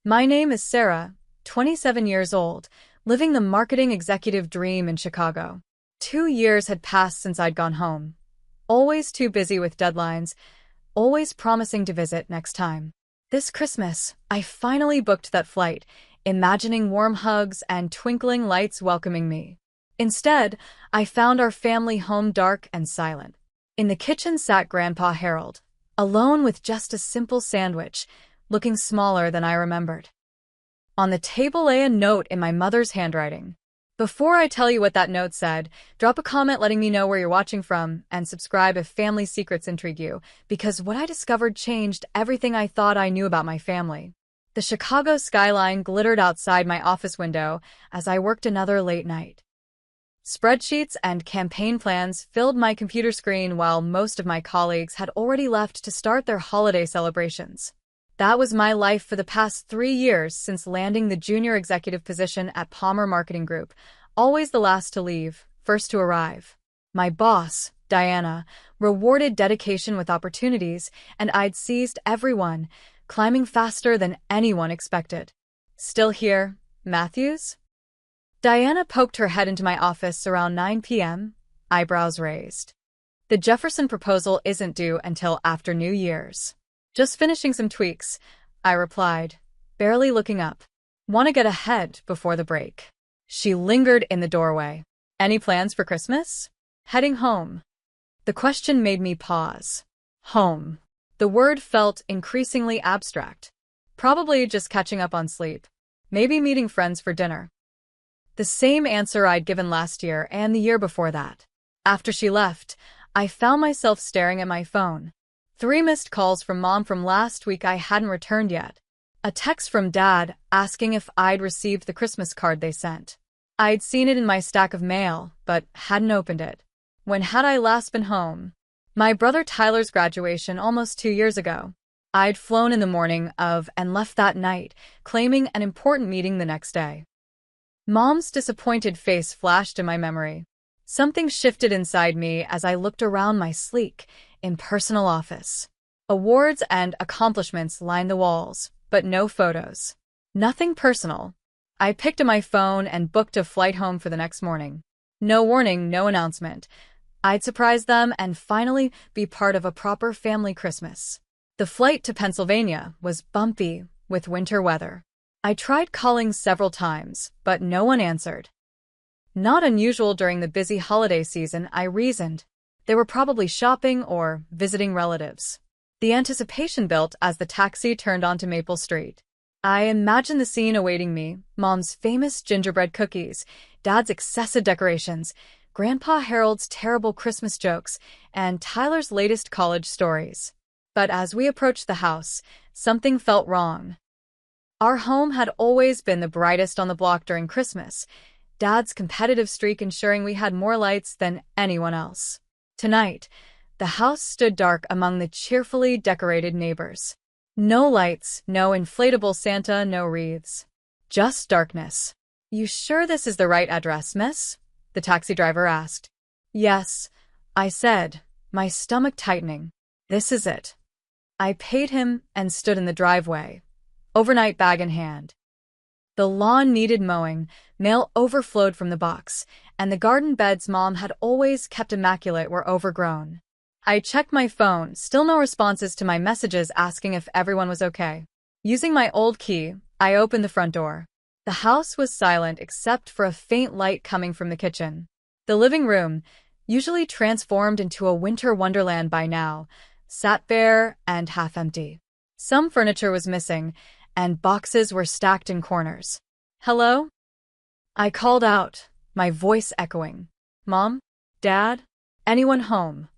My name is Sarah, 27 years old, living the marketing executive dream in Chicago. 2 years had passed since I'd gone home. Always too busy with deadlines, always promising to visit next time. This Christmas, I finally booked that flight, imagining warm hugs and twinkling lights welcoming me. Instead, I found our family home dark and silent. In the kitchen sat Grandpa Harold, alone with just a simple sandwich, looking smaller than I remembered. On the table lay a note in my mother's handwriting. Before I tell you what that note said, drop a comment letting me know where you're watching from, and subscribe if family secrets intrigue you, because what I discovered changed everything I thought I knew about my family. The Chicago skyline glittered outside my office window as I worked another late night. Spreadsheets and campaign plans filled my computer screen while most of my colleagues had already left to start their holiday celebrations. That was my life for the past 3 years since landing the junior executive position at Palmer Marketing Group, always the last to leave, first to arrive. My boss, Diana, rewarded dedication with opportunities, and I'd seized every one, climbing faster than anyone expected. Still here, Matthews? Diana poked her head into my office around 9 p.m., eyebrows raised. The Jefferson proposal isn't due until after New Year's. Just finishing some tweaks, I replied, barely looking up. Want to get ahead before the break. She lingered in the doorway. Any plans for Christmas? Heading home. The question made me pause. Home. The word felt increasingly abstract. Probably just catching up on sleep. Maybe meeting friends for dinner. The same answer I'd given last year and the year before that. After she left, I found myself staring at my phone. 3 missed calls from Mom from last week I hadn't returned yet. A text from Dad asking if I'd received the Christmas card they sent. I'd seen it in my stack of mail, but hadn't opened it. When had I last been home? My brother Tyler's graduation almost 2 years ago. I'd flown in the morning of and left that night, claiming an important meeting the next day. Mom's disappointed face flashed in my memory. Something shifted inside me as I looked around my sleek, impersonal office. Awards and accomplishments lined the walls, but no photos. Nothing personal. I picked up my phone and booked a flight home for the next morning. No warning, no announcement. I'd surprise them and finally be part of a proper family Christmas. The flight to Pennsylvania was bumpy with winter weather. I tried calling several times, but no one answered. Not unusual during the busy holiday season, I reasoned. They were probably shopping or visiting relatives. The anticipation built as the taxi turned onto Maple Street. I imagined the scene awaiting me, Mom's famous gingerbread cookies, Dad's excessive decorations, Grandpa Harold's terrible Christmas jokes, and Tyler's latest college stories. But as we approached the house, something felt wrong. Our home had always been the brightest on the block during Christmas, Dad's competitive streak ensuring we had more lights than anyone else. Tonight, the house stood dark among the cheerfully decorated neighbors. No lights, no inflatable Santa, no wreaths. Just darkness. You sure this is the right address, miss? The taxi driver asked. Yes, I said, my stomach tightening. This is it. I paid him and stood in the driveway, overnight bag in hand. The lawn needed mowing, mail overflowed from the box, and the garden beds Mom had always kept immaculate were overgrown. I checked my phone, still no responses to my messages asking if everyone was okay. Using my old key, I opened the front door. The house was silent except for a faint light coming from the kitchen. The living room, usually transformed into a winter wonderland by now, sat bare and half empty. Some furniture was missing, and boxes were stacked in corners. Hello? I called out, my voice echoing. Mom? Dad? Anyone home?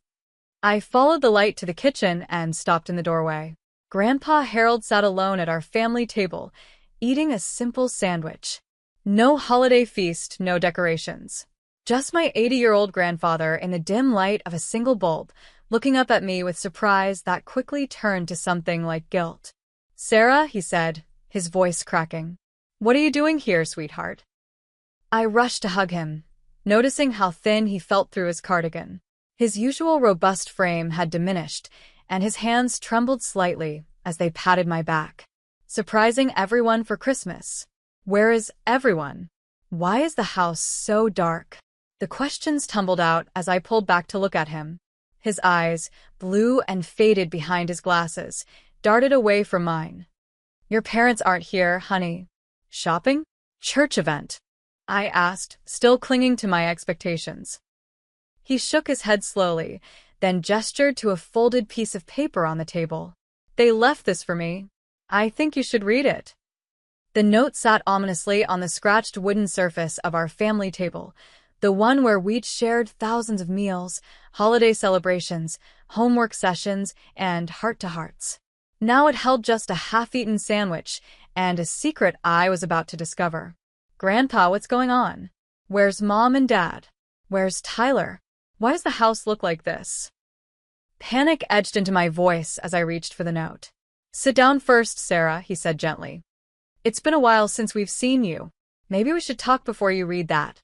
I followed the light to the kitchen and stopped in the doorway. Grandpa Harold sat alone at our family table, eating a simple sandwich. No holiday feast, no decorations. Just my 80-year-old grandfather in the dim light of a single bulb, looking up at me with surprise that quickly turned to something like guilt. Sarah, he said, his voice cracking. What are you doing here, sweetheart? I rushed to hug him, noticing how thin he felt through his cardigan. His usual robust frame had diminished, and his hands trembled slightly as they patted my back. Surprising everyone for Christmas. Where is everyone? Why is the house so dark? The questions tumbled out as I pulled back to look at him. His eyes, blue and faded behind his glasses, darted away from mine. Your parents aren't here, honey. Shopping? Church event? I asked, still clinging to my expectations. He shook his head slowly, then gestured to a folded piece of paper on the table. They left this for me. I think you should read it. The note sat ominously on the scratched wooden surface of our family table, the one where we'd shared thousands of meals, holiday celebrations, homework sessions, and heart-to-hearts. Now it held just a half-eaten sandwich and a secret I was about to discover. Grandpa, what's going on? Where's Mom and Dad? Where's Tyler? Why does the house look like this? Panic edged into my voice as I reached for the note. Sit down first, Sarah, he said gently. It's been a while since we've seen you. Maybe we should talk before you read that.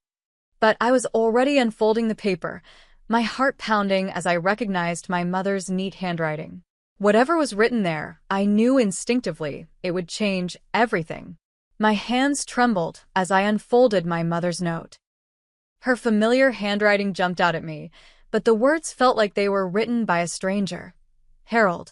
But I was already unfolding the paper, my heart pounding as I recognized my mother's neat handwriting. Whatever was written there, I knew instinctively it would change everything. My hands trembled as I unfolded my mother's note. Her familiar handwriting jumped out at me, but the words felt like they were written by a stranger. Harold,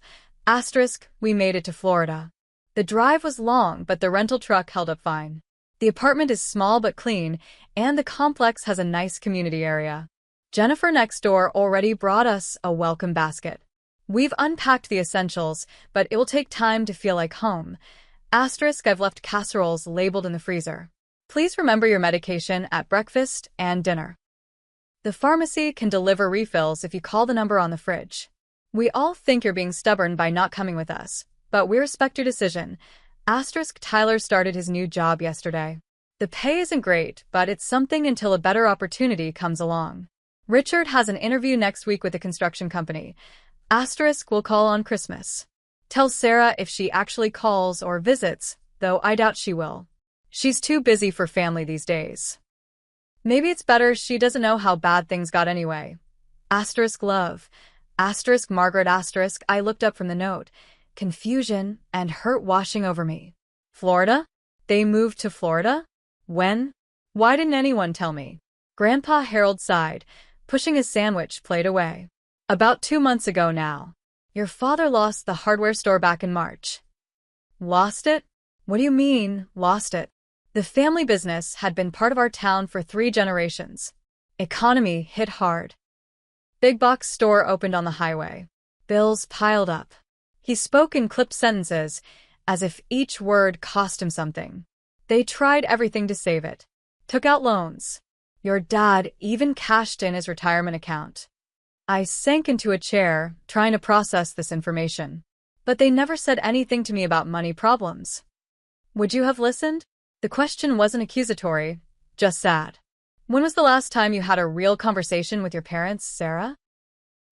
we made it to Florida. The drive was long, but the rental truck held up fine. The apartment is small but clean, and the complex has a nice community area. Jennifer next door already brought us a welcome basket. We've unpacked the essentials, but it will take time to feel like home. I've left casseroles labeled in the freezer. Please remember your medication at breakfast and dinner. The pharmacy can deliver refills if you call the number on the fridge. We all think you're being stubborn by not coming with us, but we respect your decision. Tyler started his new job yesterday. The pay isn't great, but it's something until a better opportunity comes along. Richard has an interview next week with a construction company. Will call on Christmas. Tell Sarah if she actually calls or visits, though I doubt she will. She's too busy for family these days. Maybe it's better she doesn't know how bad things got anyway. Love. Margaret. I looked up from the note. Confusion and hurt washing over me. Florida? They moved to Florida? When? Why didn't anyone tell me? Grandpa Harold sighed, pushing his sandwich plate away. About 2 months ago now. Your father lost the hardware store back in March. Lost it? What do you mean, lost it? The family business had been part of our town for 3 generations. Economy hit hard. Big box store opened on the highway. Bills piled up. He spoke in clipped sentences, as if each word cost him something. They tried everything to save it. Took out loans. Your dad even cashed in his retirement account. I sank into a chair, trying to process this information. But they never said anything to me about money problems. Would you have listened? The question wasn't accusatory, just sad. When was the last time you had a real conversation with your parents, Sarah?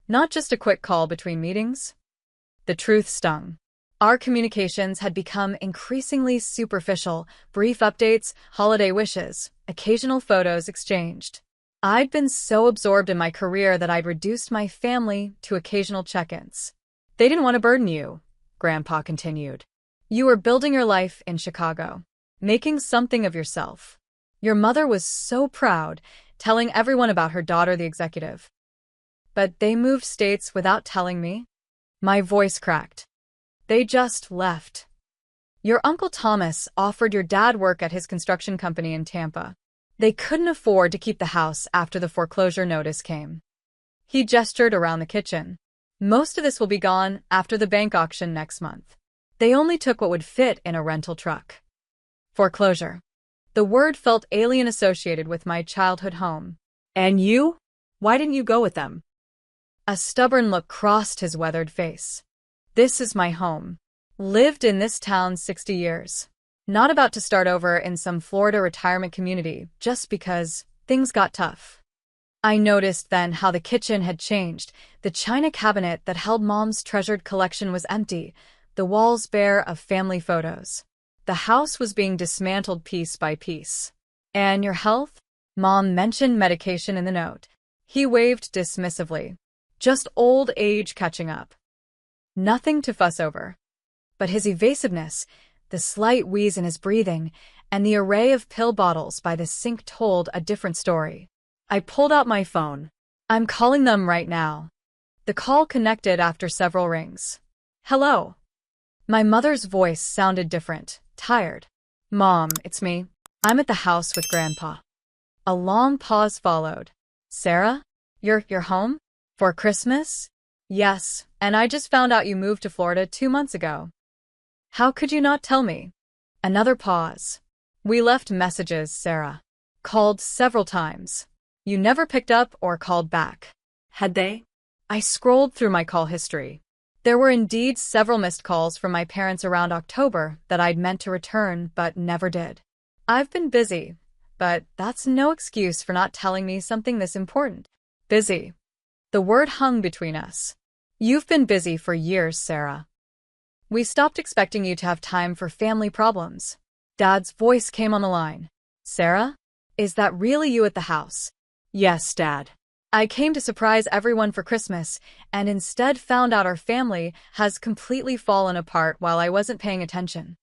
Not just a quick call between meetings? The truth stung. Our communications had become increasingly superficial, brief updates, holiday wishes, occasional photos exchanged. I'd been so absorbed in my career that I'd reduced my family to occasional check-ins. They didn't want to burden you, Grandpa continued. You were building your life in Chicago, making something of yourself. Your mother was so proud, telling everyone about her daughter, the executive. But they moved states without telling me? My voice cracked. They just left. Your Uncle Thomas offered your dad work at his construction company in Tampa. They couldn't afford to keep the house after the foreclosure notice came. He gestured around the kitchen. Most of this will be gone after the bank auction next month. They only took what would fit in a rental truck. Foreclosure. The word felt alien associated with my childhood home. And you? Why didn't you go with them? A stubborn look crossed his weathered face. This is my home. Lived in this town 60 years. Not about to start over in some Florida retirement community just because things got tough. I noticed then how the kitchen had changed. The china cabinet that held Mom's treasured collection was empty, the walls bare of family photos. The house was being dismantled piece by piece. And your health? Mom mentioned medication in the note. He waved dismissively. Just old age catching up. Nothing to fuss over. But his evasiveness, The slight wheeze in his breathing, and the array of pill bottles by the sink told a different story. I pulled out my phone. I'm calling them right now. The call connected after several rings. Hello. My mother's voice sounded different, tired. Mom, it's me. I'm at the house with Grandpa. A long pause followed. Sarah? You're home? For Christmas? Yes, and I just found out you moved to Florida 2 months ago. How could you not tell me? Another pause. We left messages, Sarah. Called several times. You never picked up or called back. Had they? I scrolled through my call history. There were indeed several missed calls from my parents around October that I'd meant to return but never did. I've been busy, but that's no excuse for not telling me something this important. Busy. The word hung between us. You've been busy for years, Sarah. We stopped expecting you to have time for family problems. Dad's voice came on the line. Sarah? Is that really you at the house? Yes, Dad. I came to surprise everyone for Christmas, and instead found out our family has completely fallen apart while I wasn't paying attention.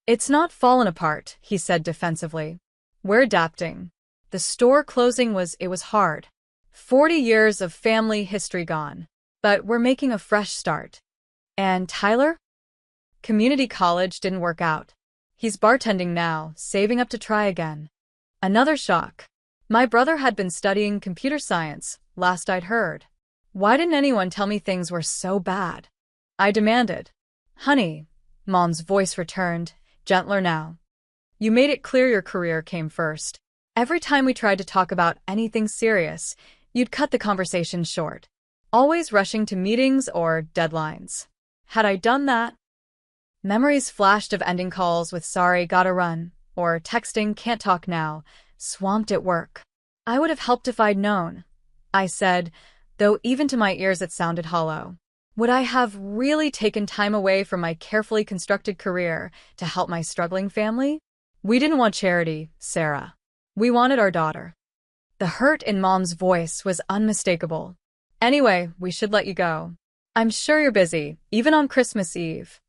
It's not fallen apart, he said defensively. We're adapting. The store closing was hard. 40 years of family history gone. But we're making a fresh start. And Tyler? Community college didn't work out. He's bartending now, saving up to try again. Another shock. My brother had been studying computer science, last I'd heard. Why didn't anyone tell me things were so bad? I demanded. Honey, Mom's voice returned, gentler now. You made it clear your career came first. Every time we tried to talk about anything serious, you'd cut the conversation short, always rushing to meetings or deadlines. Had I done that? Memories flashed of ending calls with sorry, gotta run, or texting can't talk now, swamped at work. I would have helped if I'd known, I said, though even to my ears it sounded hollow. Would I have really taken time away from my carefully constructed career to help my struggling family? We didn't want charity, Sarah. We wanted our daughter. The hurt in Mom's voice was unmistakable. Anyway, we should let you go. I'm sure you're busy, even on Christmas Eve.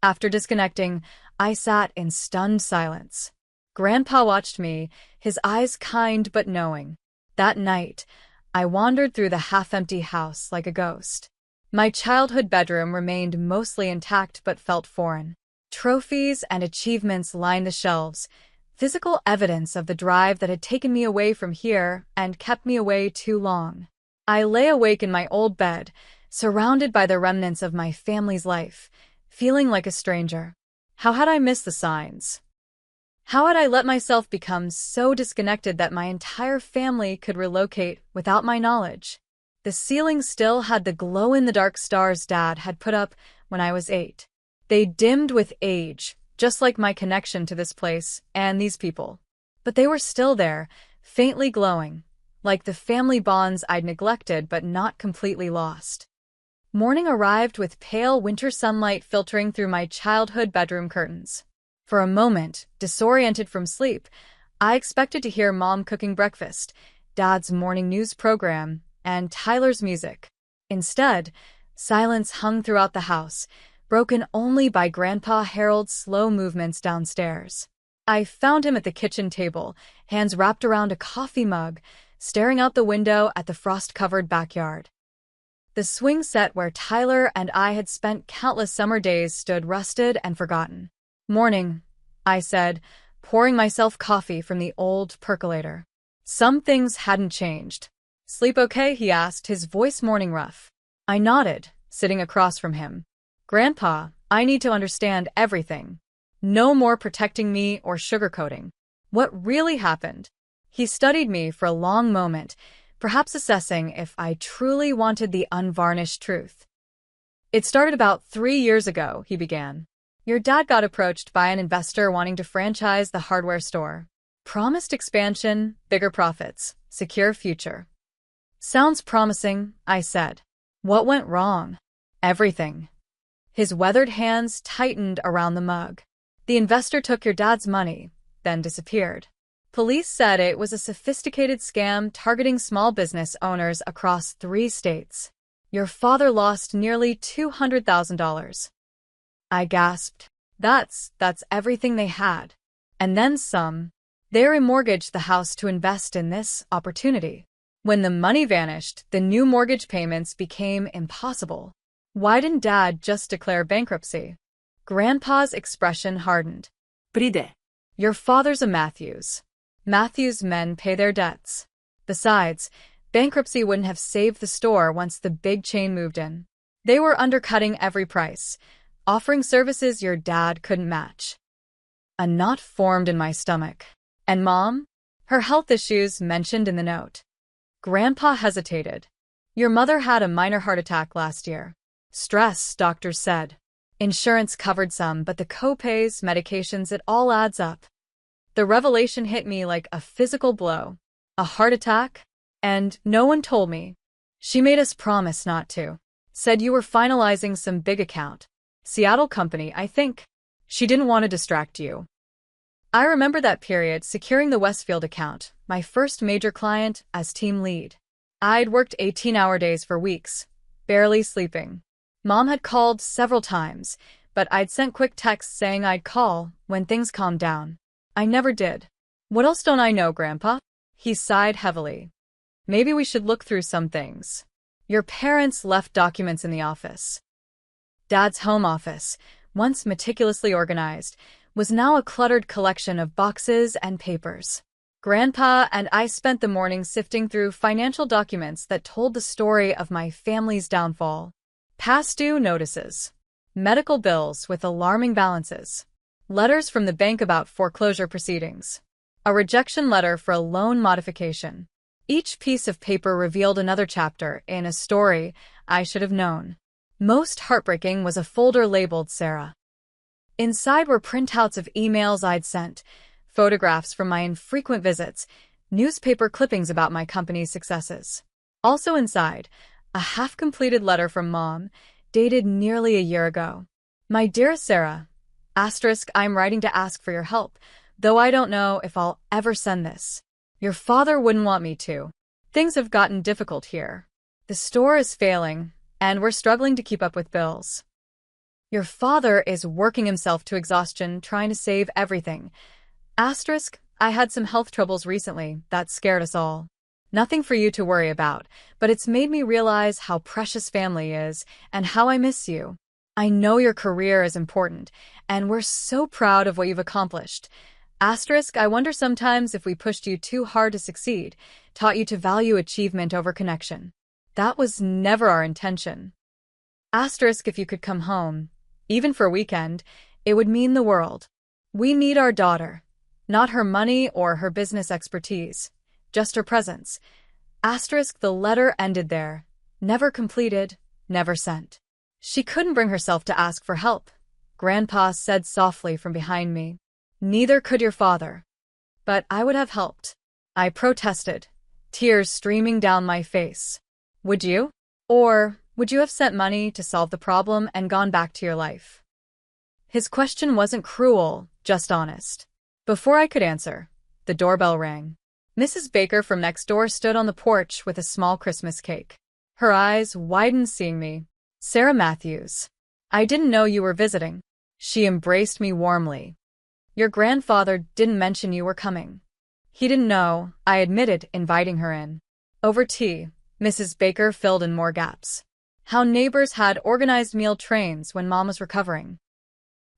After disconnecting, I sat in stunned silence. Grandpa watched me, his eyes kind but knowing. That night, I wandered through the half-empty house like a ghost. My childhood bedroom remained mostly intact but felt foreign. Trophies and achievements lined the shelves, physical evidence of the drive that had taken me away from here and kept me away too long. I lay awake in my old bed, surrounded by the remnants of my family's life, feeling like a stranger. How had I missed the signs? How had I let myself become so disconnected that my entire family could relocate without my knowledge? The ceiling still had the glow-in-the-dark stars Dad had put up when I was 8. They dimmed with age, just like my connection to this place and these people. But they were still there, faintly glowing, like the family bonds I'd neglected but not completely lost. Morning arrived with pale winter sunlight filtering through my childhood bedroom curtains. For a moment, disoriented from sleep, I expected to hear Mom cooking breakfast, Dad's morning news program, and Tyler's music. Instead, silence hung throughout the house, broken only by Grandpa Harold's slow movements downstairs. I found him at the kitchen table, hands wrapped around a coffee mug, staring out the window at the frost-covered backyard. The swing set where Tyler and I had spent countless summer days stood rusted and forgotten. Morning, I said, pouring myself coffee from the old percolator. Some things hadn't changed. Sleep okay? He asked, his voice morning rough. I nodded, sitting across from him. Grandpa, I need to understand everything. No more protecting me or sugarcoating. What really happened? He studied me for a long moment, perhaps assessing if I truly wanted the unvarnished truth. It started about 3 years ago, he began. Your dad got approached by an investor wanting to franchise the hardware store. Promised expansion, bigger profits, secure future. Sounds promising, I said. What went wrong? Everything. His weathered hands tightened around the mug. The investor took your dad's money, then disappeared. Police said it was a sophisticated scam targeting small business owners across 3 states. Your father lost nearly $200,000. I gasped. That's everything they had. And then some. They remortgaged the house to invest in this opportunity. When the money vanished, the new mortgage payments became impossible. Why didn't Dad just declare bankruptcy? Grandpa's expression hardened. Pride. Your father's a Matthews. Matthews men pay their debts. Besides, bankruptcy wouldn't have saved the store once the big chain moved in. They were undercutting every price, offering services your dad couldn't match. A knot formed in my stomach. And Mom? Her health issues mentioned in the note. Grandpa hesitated. Your mother had a minor heart attack last year. Stress, doctors said. Insurance covered some, but the co-pays, medications, it all adds up. The revelation hit me like a physical blow. A heart attack? And no one told me. She made us promise not to. Said you were finalizing some big account. Seattle company, I think. She didn't want to distract you. I remember that period, securing the Westfield account, my first major client as team lead. I'd worked 18-hour days for weeks, barely sleeping. Mom had called several times, but I'd sent quick texts saying I'd call when things calmed down. I never did. What else don't I know, Grandpa? He sighed heavily. Maybe we should look through some things. Your parents left documents in the office. Dad's home office, once meticulously organized, was now a cluttered collection of boxes and papers. Grandpa and I spent the morning sifting through financial documents that told the story of my family's downfall. Past due notices, medical bills with alarming balances, letters from the bank about foreclosure proceedings, a rejection letter for a loan modification. Each piece of paper revealed another chapter in a story I should have known. Most heartbreaking was a folder labeled Sarah. Inside were printouts of emails I'd sent, photographs from my infrequent visits, newspaper clippings about my company's successes. Also inside, a half-completed letter from Mom, dated nearly a year ago. My dearest Sarah, I'm writing to ask for your help, though I don't know if I'll ever send this. Your father wouldn't want me to. Things have gotten difficult here. The store is failing, and we're struggling to keep up with bills. Your father is working himself to exhaustion trying to save everything. I had some health troubles recently that scared us all. Nothing for you to worry about, but it's made me realize how precious family is and how I miss you. I know your career is important, and we're so proud of what you've accomplished. I wonder sometimes if we pushed you too hard to succeed, taught you to value achievement over connection. That was never our intention. If you could come home, even for a weekend, it would mean the world. We need our daughter, not her money or her business expertise, just her presence. The letter ended there, never completed, never sent. She couldn't bring herself to ask for help, Grandpa said softly from behind me. Neither could your father. But I would have helped. I protested, tears streaming down my face. Would you? Or would you have sent money to solve the problem and gone back to your life? His question wasn't cruel, just honest. Before I could answer, the doorbell rang. Mrs. Baker from next door stood on the porch with a small Christmas cake. Her eyes widened seeing me. Sarah Matthews. I didn't know you were visiting. She embraced me warmly. Your grandfather didn't mention you were coming. He didn't know, I admitted, inviting her in. Over tea, Mrs. Baker filled in more gaps. How neighbors had organized meal trains when Mom was recovering.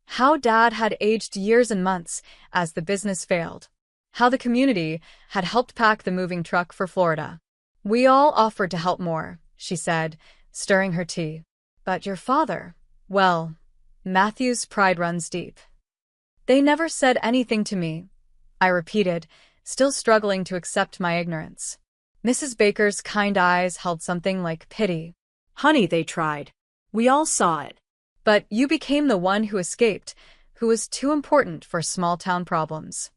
How Dad had aged years and months as the business failed. How the community had helped pack the moving truck for Florida. We all offered to help more, she said, stirring her tea. But your father, well, Matthew's pride runs deep. They never said anything to me, I repeated, still struggling to accept my ignorance. Mrs. Baker's kind eyes held something like pity. Honey, they tried. We all saw it. But you became the one who escaped, who was too important for small-town problems.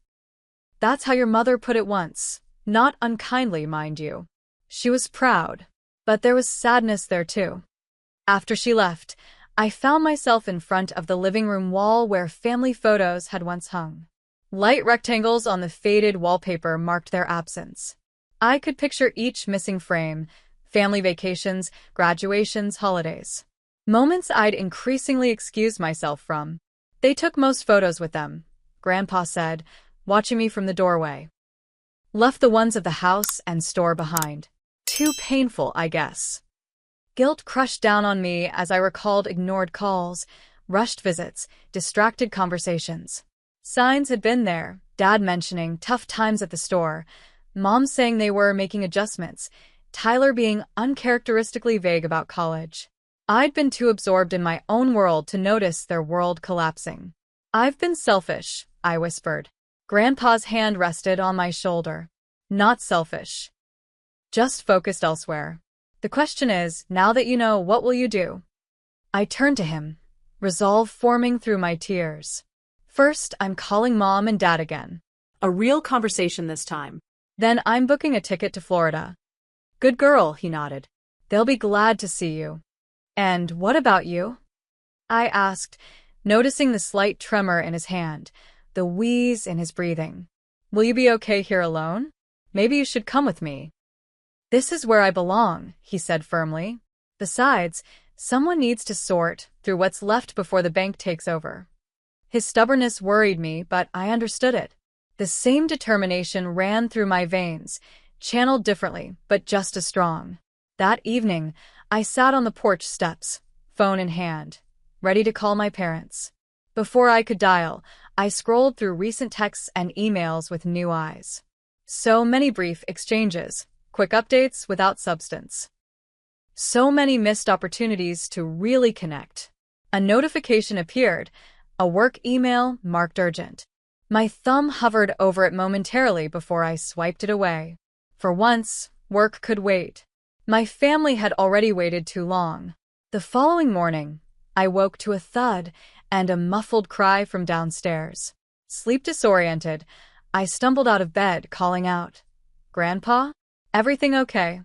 That's how your mother put it once, not unkindly, mind you. She was proud, but there was sadness there too. After she left, I found myself in front of the living room wall where family photos had once hung. Light rectangles on the faded wallpaper marked their absence. I could picture each missing frame, family vacations, graduations, holidays. Moments I'd increasingly excused myself from. They took most photos with them, Grandpa said, watching me from the doorway. Left the ones of the house and store behind. Too painful, I guess. Guilt crushed down on me as I recalled ignored calls, rushed visits, distracted conversations. Signs had been there, Dad mentioning tough times at the store, Mom saying they were making adjustments, Tyler being uncharacteristically vague about college. I'd been too absorbed in my own world to notice their world collapsing. "I've been selfish," I whispered. Grandpa's hand rested on my shoulder. "Not selfish. Just focused elsewhere. The question is, now that you know, what will you do?" I turned to him, resolve forming through my tears. "First, I'm calling Mom and Dad again. A real conversation this time. Then I'm booking a ticket to Florida." "Good girl," he nodded. "They'll be glad to see you." "And what about you?" I asked, noticing the slight tremor in his hand, the wheeze in his breathing. "Will you be okay here alone? Maybe you should come with me." "This is where I belong," he said firmly. "Besides, someone needs to sort through what's left before the bank takes over." His stubbornness worried me, but I understood it. The same determination ran through my veins, channeled differently, but just as strong. That evening, I sat on the porch steps, phone in hand, ready to call my parents. Before I could dial, I scrolled through recent texts and emails with new eyes. So many brief exchanges, quick updates without substance. So many missed opportunities to really connect. A notification appeared, a work email marked urgent. My thumb hovered over it momentarily before I swiped it away. For once, work could wait. My family had already waited too long. The following morning, I woke to a thud and a muffled cry from downstairs. Sleep disoriented, I stumbled out of bed, calling out, "Grandpa? Everything okay?"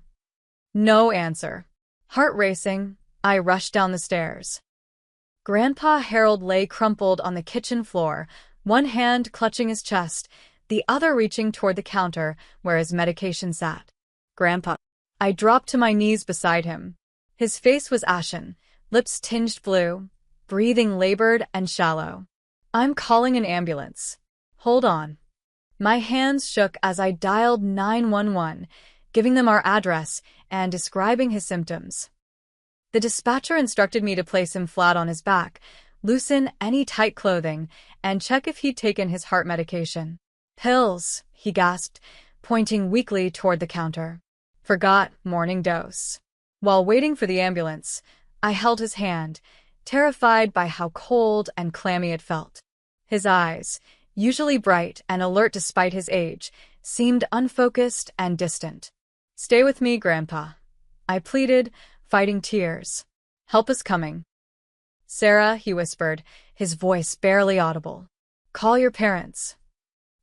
No answer. Heart racing, I rushed down the stairs. Grandpa Harold lay crumpled on the kitchen floor, one hand clutching his chest, the other reaching toward the counter where his medication sat. "Grandpa." I dropped to my knees beside him. His face was ashen, lips tinged blue, breathing labored and shallow. "I'm calling an ambulance. Hold on." My hands shook as I dialed 911, giving them our address and describing his symptoms. The dispatcher instructed me to place him flat on his back, loosen any tight clothing, and check if he'd taken his heart medication. "Pills," he gasped, pointing weakly toward the counter. "Forgot morning dose." While waiting for the ambulance, I held his hand, terrified by how cold and clammy it felt. His eyes, usually bright and alert despite his age, seemed unfocused and distant. "Stay with me, Grandpa," I pleaded, fighting tears. "Help is coming." "Sarah," he whispered, his voice barely audible. "Call your parents."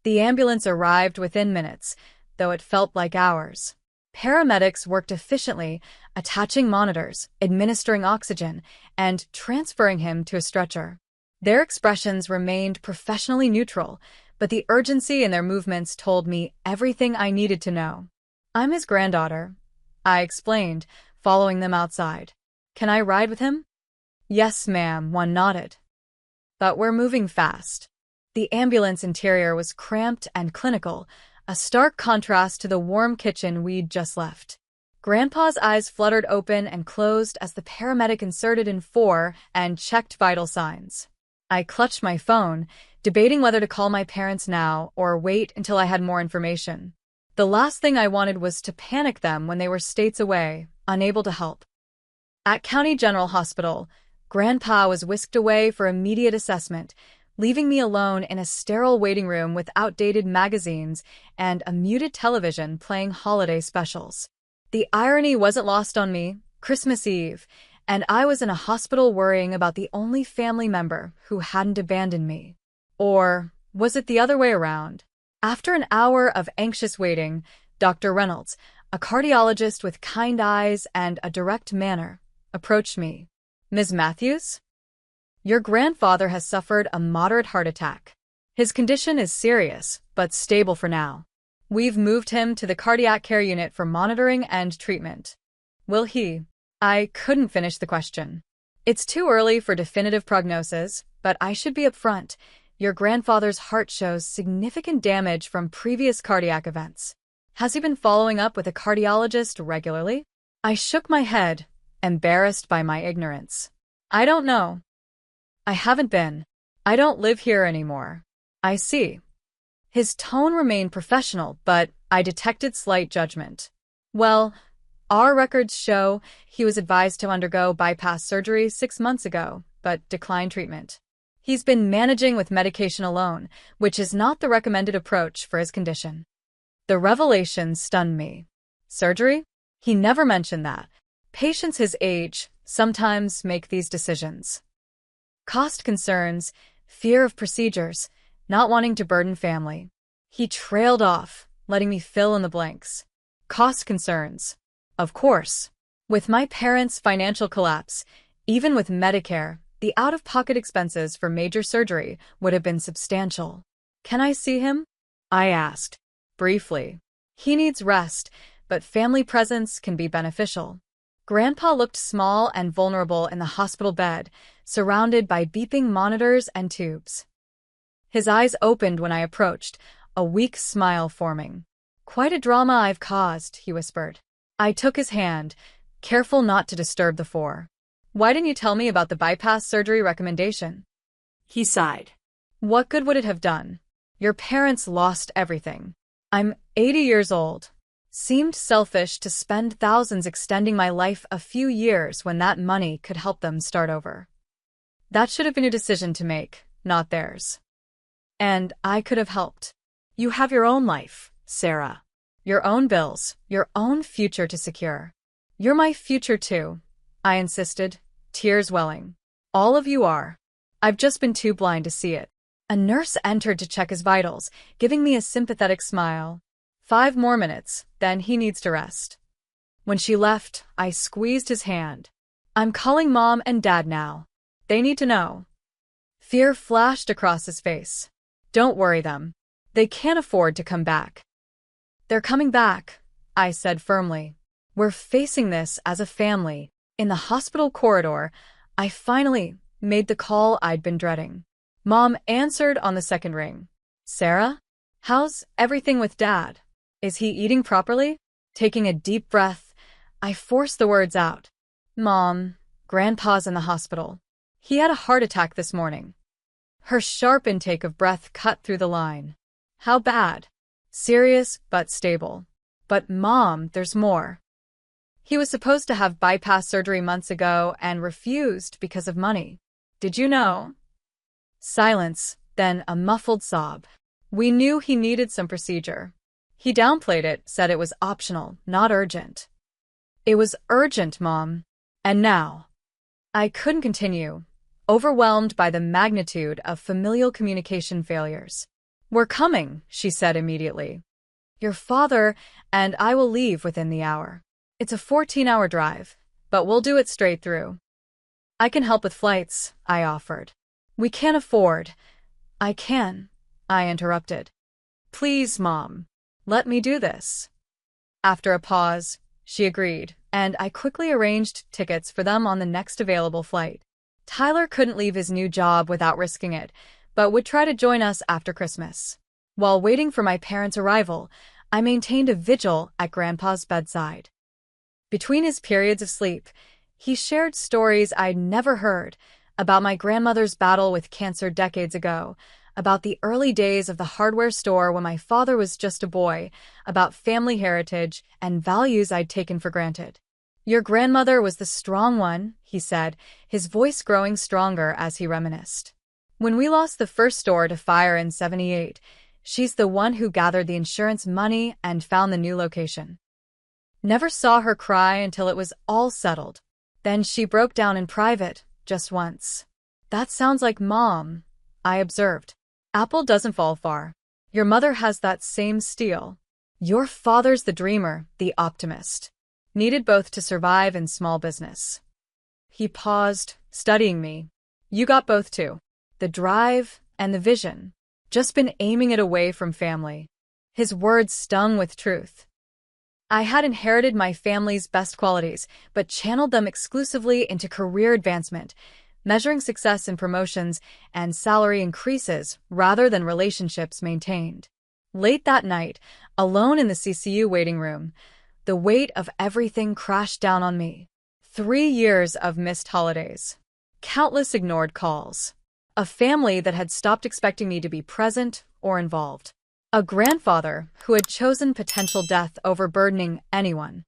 The ambulance arrived within minutes, though it felt like hours. Paramedics worked efficiently, attaching monitors, administering oxygen, and transferring him to a stretcher. Their expressions remained professionally neutral, but the urgency in their movements told me everything I needed to know. "I'm his granddaughter," I explained, following them outside. "Can I ride with him?" "Yes, ma'am," one nodded. "But we're moving fast." The ambulance interior was cramped and clinical, a stark contrast to the warm kitchen we'd just left. Grandpa's eyes fluttered open and closed as the paramedic inserted in 4 and checked vital signs. I clutched my phone, debating whether to call my parents now or wait until I had more information. The last thing I wanted was to panic them when they were states away, unable to help. At County General Hospital, Grandpa was whisked away for immediate assessment, leaving me alone in a sterile waiting room with outdated magazines and a muted television playing holiday specials. The irony wasn't lost on me. Christmas Eve, and I was in a hospital worrying about the only family member who hadn't abandoned me. Or was it the other way around? After an hour of anxious waiting, Dr. Reynolds, a cardiologist with kind eyes and a direct manner, approached me. "Ms. Matthews? Your grandfather has suffered a moderate heart attack. His condition is serious, but stable for now. We've moved him to the cardiac care unit for monitoring and treatment. Will he?" I couldn't finish the question. It's too early for definitive prognosis, but I should be upfront. Your grandfather's heart shows significant damage from previous cardiac events. Has he been following up with a cardiologist regularly? I shook my head, embarrassed by my ignorance. I don't know. I haven't been. I don't live here anymore. I see. His tone remained professional, but I detected slight judgment. Well, our records show he was advised to undergo bypass surgery 6 months ago, but declined treatment. He's been managing with medication alone, which is not the recommended approach for his condition. The revelation stunned me. Surgery? He never mentioned that. Patients his age sometimes make these decisions. Cost concerns, fear of procedures, not wanting to burden family. He trailed off, letting me fill in the blanks. Cost concerns. Of course. With my parents' financial collapse, even with Medicare, the out-of-pocket expenses for major surgery would have been substantial. Can I see him? I asked. Briefly. He needs rest, but family presence can be beneficial. Grandpa looked small and vulnerable in the hospital bed, surrounded by beeping monitors and tubes. His eyes opened when I approached, a weak smile forming. Quite a drama I've caused, he whispered. I took his hand, careful not to disturb the four. Why didn't you tell me about the bypass surgery recommendation? He sighed. What good would it have done? Your parents lost everything. I'm 80 years old. Seemed selfish to spend thousands extending my life a few years when that money could help them start over. That should have been your decision to make, not theirs. And I could have helped. You have your own life, Sarah. Your own bills, your own future to secure. You're my future too, I insisted, tears welling. All of you are. I've just been too blind to see it. A nurse entered to check his vitals, giving me a sympathetic smile. 5 more minutes, then he needs to rest. When she left, I squeezed his hand. I'm calling Mom and Dad now. They need to know. Fear flashed across his face. Don't worry them. They can't afford to come back. They're coming back, I said firmly. We're facing this as a family. In the hospital corridor, I finally made the call I'd been dreading. Mom answered on the second ring. Sarah? How's everything with Dad? Is he eating properly? Taking a deep breath, I forced the words out. Mom, Grandpa's in the hospital. He had a heart attack this morning. Her sharp intake of breath cut through the line. How bad? Serious, but stable. But Mom, there's more. He was supposed to have bypass surgery months ago and refused because of money. Did you know? Silence, then a muffled sob. We knew he needed some procedure. He downplayed it, said it was optional, not urgent. It was urgent, Mom. And now? I couldn't continue, overwhelmed by the magnitude of familial communication failures. We're coming, she said immediately. Your father and I will leave within the hour. It's a 14-hour drive, but we'll do it straight through. I can help with flights, I offered. We can't afford. I can, I interrupted. Please, Mom. Let me do this. After a pause, she agreed, and I quickly arranged tickets for them on the next available flight. Tyler couldn't leave his new job without risking it, but would try to join us after Christmas. While waiting for my parents' arrival, I maintained a vigil at Grandpa's bedside. Between his periods of sleep, he shared stories I'd never heard about my grandmother's battle with cancer decades ago, about the early days of the hardware store when my father was just a boy, about family heritage and values I'd taken for granted. Your grandmother was the strong one, he said, his voice growing stronger as he reminisced. When we lost the first store to fire in '78, she's the one who gathered the insurance money and found the new location. Never saw her cry until it was all settled. Then she broke down in private, just once. That sounds like Mom, I observed. Apple doesn't fall far. Your mother has that same steel. Your father's the dreamer, the optimist. Needed both to survive in small business. He paused, studying me. You got both too. The drive and the vision. Just been aiming it away from family. His words stung with truth. I had inherited my family's best qualities, but channeled them exclusively into career advancement, measuring success in promotions and salary increases rather than relationships maintained. Late that night, alone in the CCU waiting room, the weight of everything crashed down on me. 3 years of missed holidays. Countless ignored calls. A family that had stopped expecting me to be present or involved. A grandfather who had chosen potential death over burdening anyone.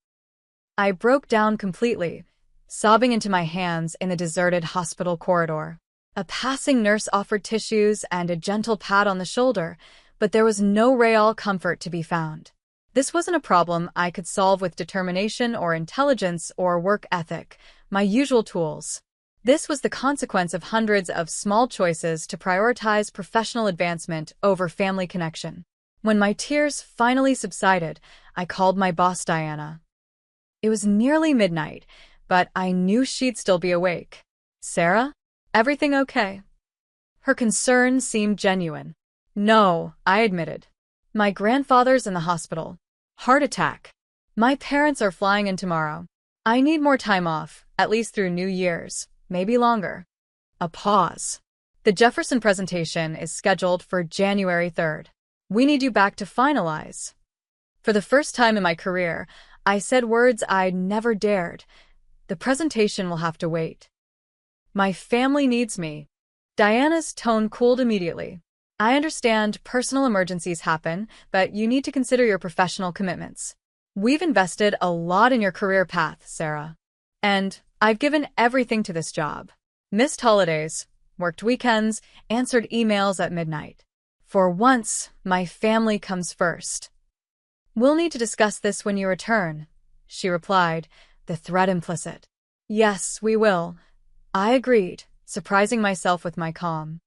I broke down completely, sobbing into my hands in the deserted hospital corridor. A passing nurse offered tissues and a gentle pat on the shoulder, but there was no real comfort to be found. This wasn't a problem I could solve with determination or intelligence or work ethic, my usual tools. This was the consequence of hundreds of small choices to prioritize professional advancement over family connection. When my tears finally subsided, I called my boss Diana. It was nearly midnight, but I knew she'd still be awake. "Sarah? Everything okay?" Her concern seemed genuine. "No," I admitted. "My grandfather's in the hospital. Heart attack. My parents are flying in tomorrow. I need more time off, at least through New Year's, maybe longer." A pause. "The Jefferson presentation is scheduled for January 3rd. We need you back to finalize." For the first time in my career, I said words I'd never dared. "The presentation will have to wait. My family needs me." Diana's tone cooled immediately. "I understand personal emergencies happen, but you need to consider your professional commitments. We've invested a lot in your career path, Sarah. And I've given everything to this job. Missed holidays, worked weekends, answered emails at midnight. For once, my family comes first. We'll need to discuss this when you return," she replied, the threat implicit. "Yes, we will," I agreed, surprising myself with my calm.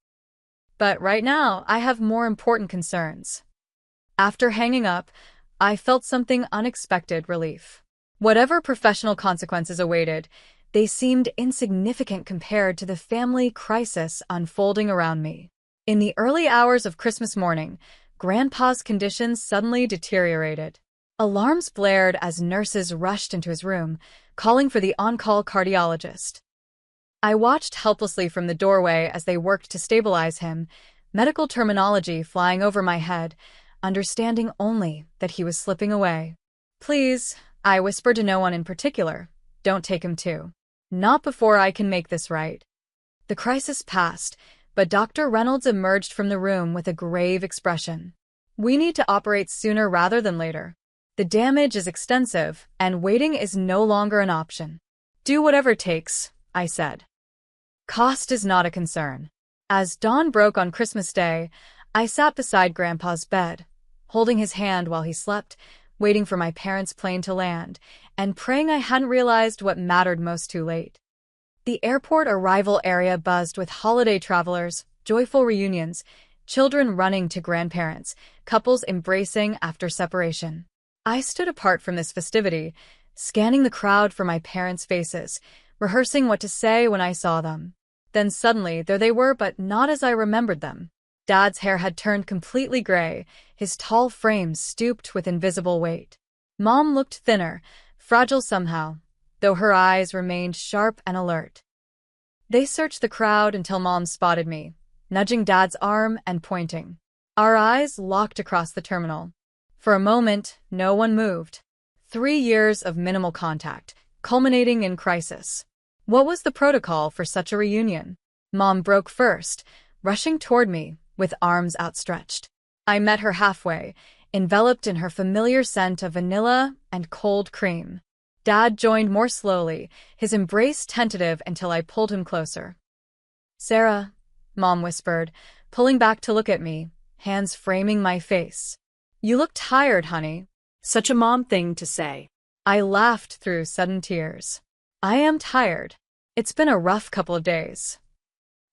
"But right now, I have more important concerns." After hanging up, I felt something unexpected relief. Whatever professional consequences awaited, they seemed insignificant compared to the family crisis unfolding around me. In the early hours of Christmas morning, Grandpa's condition suddenly deteriorated. Alarms blared as nurses rushed into his room, calling for the on-call cardiologist. I watched helplessly from the doorway as they worked to stabilize him, medical terminology flying over my head, understanding only that he was slipping away. "Please," I whispered to no one in particular, "don't take him too. Not before I can make this right." The crisis passed, but Dr. Reynolds emerged from the room with a grave expression. "We need to operate sooner rather than later. The damage is extensive, and waiting is no longer an option." "Do whatever it takes," I said. Cost is not a concern. As dawn broke on Christmas Day, I sat beside Grandpa's bed, holding his hand while he slept, waiting for my parents' plane to land, and praying I hadn't realized what mattered most too late. The airport arrival area buzzed with holiday travelers, joyful reunions, children running to grandparents, couples embracing after separation. I stood apart from this festivity, scanning the crowd for my parents' faces, rehearsing what to say when I saw them. Then suddenly, there they were, but not as I remembered them. Dad's hair had turned completely gray, his tall frame stooped with invisible weight. Mom looked thinner, fragile somehow, though her eyes remained sharp and alert. They searched the crowd until Mom spotted me, nudging Dad's arm and pointing. Our eyes locked across the terminal. For a moment, no one moved. 3 years of minimal contact, culminating in crisis. What was the protocol for such a reunion? Mom broke first, rushing toward me with arms outstretched. I met her halfway, enveloped in her familiar scent of vanilla and cold cream. Dad joined more slowly, his embrace tentative until I pulled him closer. "Sarah," Mom whispered, pulling back to look at me, hands framing my face. "You look tired, honey." Such a mom thing to say. I laughed through sudden tears. "I am tired. It's been a rough couple of days."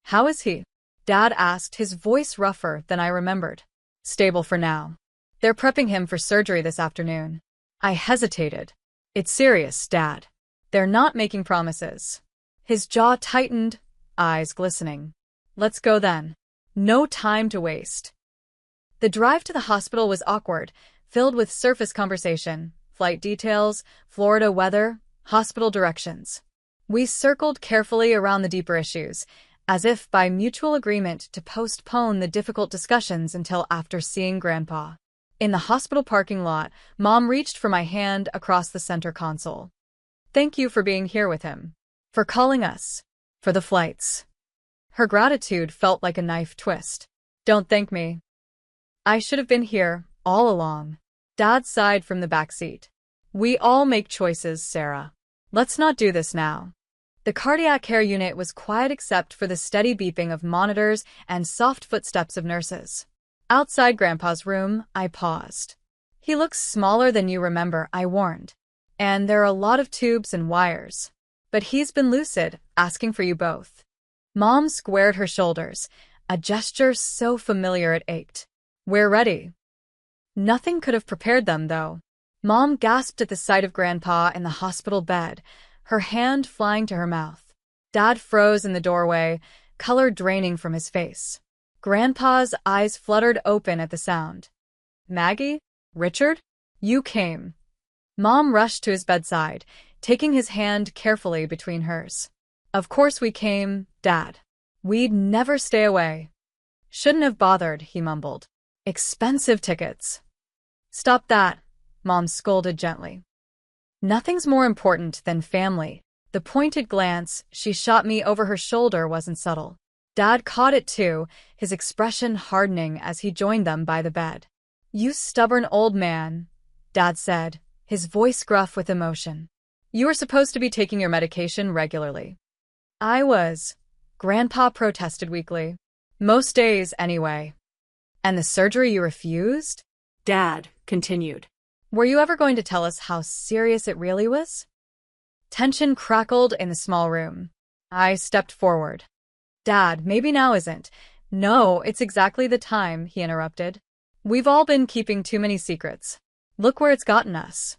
"How is he?" Dad asked, his voice rougher than I remembered. "Stable for now. They're prepping him for surgery this afternoon." I hesitated. "It's serious, Dad. They're not making promises." His jaw tightened, eyes glistening. "Let's go then. No time to waste." The drive to the hospital was awkward, filled with surface conversation, flight details, Florida weather, hospital directions. We circled carefully around the deeper issues, as if by mutual agreement to postpone the difficult discussions until after seeing Grandpa. In the hospital parking lot, Mom reached for my hand across the center console. Thank you for being here with him. For calling us. For the flights. Her gratitude felt like a knife twist. Don't thank me. I should have been here, all along. Dad sighed from the back seat. We all make choices, Sarah. Let's not do this now. The cardiac care unit was quiet except for the steady beeping of monitors and soft footsteps of nurses. Outside Grandpa's room, I paused. He looks smaller than you remember, I warned. And there are a lot of tubes and wires. But he's been lucid, asking for you both. Mom squared her shoulders, a gesture so familiar it ached. We're ready. Nothing could have prepared them, though. Mom gasped at the sight of Grandpa in the hospital bed, her hand flying to her mouth. Dad froze in the doorway, color draining from his face. Grandpa's eyes fluttered open at the sound. Maggie? Richard? You came. Mom rushed to his bedside, taking his hand carefully between hers. Of course we came, Dad. We'd never stay away. Shouldn't have bothered, he mumbled. Expensive tickets. Stop that, Mom scolded gently. Nothing's more important than family. The pointed glance she shot me over her shoulder wasn't subtle. Dad caught it too, his expression hardening as he joined them by the bed. You stubborn old man, Dad said, his voice gruff with emotion. You were supposed to be taking your medication regularly. I was. Grandpa protested weakly. Most days, anyway. And the surgery you refused? Dad continued. Were you ever going to tell us how serious it really was? Tension crackled in the small room. I stepped forward. Dad, maybe now isn't. No, it's exactly the time, he interrupted. We've all been keeping too many secrets. Look where it's gotten us.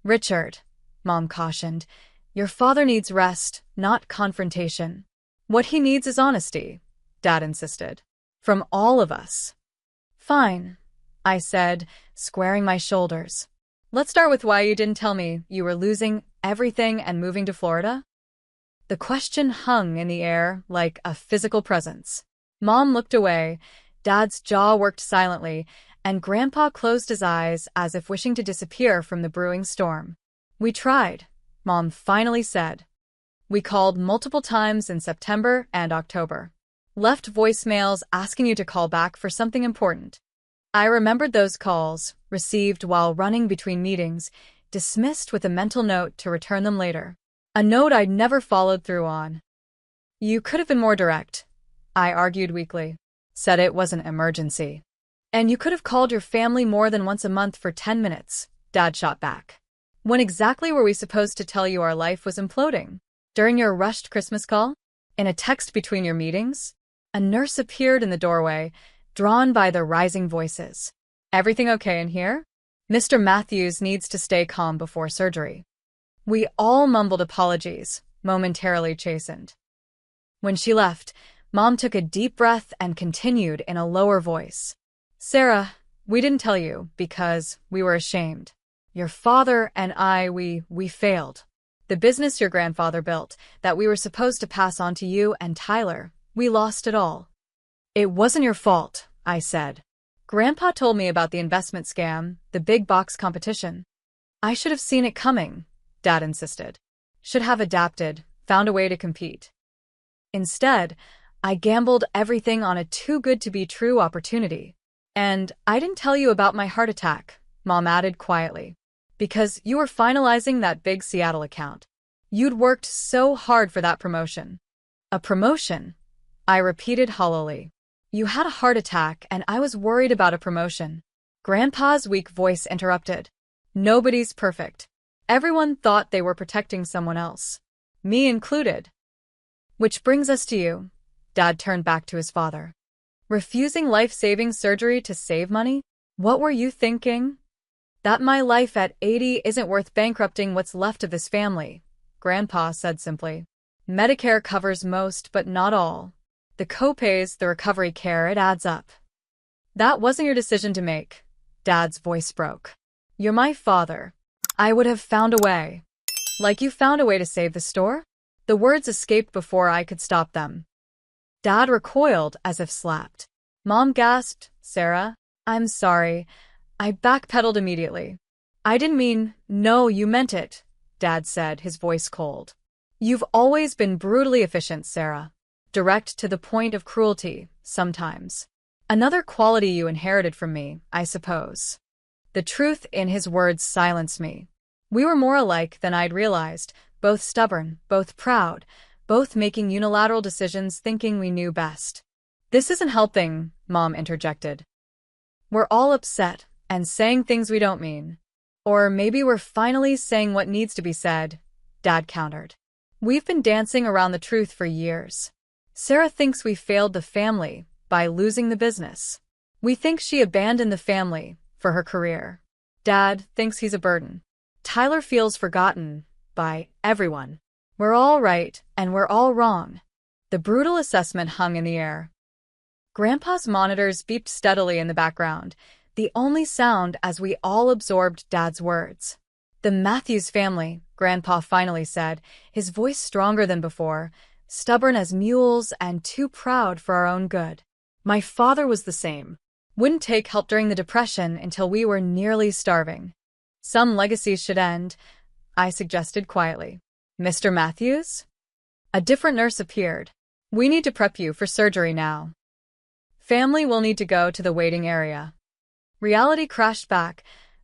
Richard, Mom cautioned, your father needs rest, not confrontation. What he needs is honesty, Dad insisted. From all of us. Fine, I said, squaring my shoulders. Let's start with why you didn't tell me you were losing everything and moving to Florida. The question hung in the air like a physical presence. Mom looked away, Dad's jaw worked silently, and Grandpa closed his eyes as if wishing to disappear from the brewing storm. We tried, Mom finally said. We called multiple times in September and October. Left voicemails asking you to call back for something important. I remembered those calls, received while running between meetings, dismissed with a mental note to return them later. A note I'd never followed through on. You could have been more direct, I argued weakly. Said it was an emergency. And you could have called your family more than once a month for 10 minutes, Dad shot back. When exactly were we supposed to tell you our life was imploding? During your rushed Christmas call? In a text between your meetings? A nurse appeared in the doorway, drawn by the rising voices. Everything okay in here? Mr. Matthews needs to stay calm before surgery. We all mumbled apologies, momentarily chastened. When she left, Mom took a deep breath and continued in a lower voice. Sarah, we didn't tell you because we were ashamed. Your father and I, we failed. The business your grandfather built, that we were supposed to pass on to you and Tyler, we lost it all. It wasn't your fault, I said. Grandpa told me about the investment scam, the big box competition. I should have seen it coming, Dad insisted. Should have adapted, found a way to compete. Instead, I gambled everything on a too-good-to-be-true opportunity. And I didn't tell you about my heart attack, Mom added quietly. Because you were finalizing that big Seattle account. You'd worked so hard for that promotion. A promotion? I repeated hollowly. You had a heart attack and I was worried about a promotion. Grandpa's weak voice interrupted. Nobody's perfect. Everyone thought they were protecting someone else. Me included. Which brings us to you. Dad turned back to his father. Refusing life-saving surgery to save money? What were you thinking? That my life at 80 isn't worth bankrupting what's left of this family, Grandpa said simply. Medicare covers most but not all. The copays, the recovery care, it adds up. That wasn't your decision to make. Dad's voice broke. You're my father. I would have found a way. Like you found a way to save the store? The words escaped before I could stop them. Dad recoiled as if slapped. Mom gasped, Sarah, I'm sorry. I backpedaled immediately. I didn't mean, no, you meant it, Dad said, his voice cold. You've always been brutally efficient, Sarah. Direct to the point of cruelty, sometimes. Another quality you inherited from me, I suppose. The truth in his words silenced me. We were more alike than I'd realized, both stubborn, both proud, both making unilateral decisions thinking we knew best. This isn't helping, Mom interjected. We're all upset and saying things we don't mean. Or maybe we're finally saying what needs to be said, Dad countered. We've been dancing around the truth for years. Sarah thinks we failed the family by losing the business. We think she abandoned the family for her career. Dad thinks he's a burden. Tyler feels forgotten by everyone. We're all right and we're all wrong. The brutal assessment hung in the air. Grandpa's monitors beeped steadily in the background, the only sound as we all absorbed Dad's words. The Matthews family, Grandpa finally said, his voice stronger than before, stubborn as mules and too proud for our own good. My father was the same. Wouldn't take help during the Depression until we were nearly starving. Some legacies should end, I suggested quietly. Mr. Matthews? A different nurse appeared. We need to prep you for surgery now. Family will need to go to the waiting area. Reality crashed back.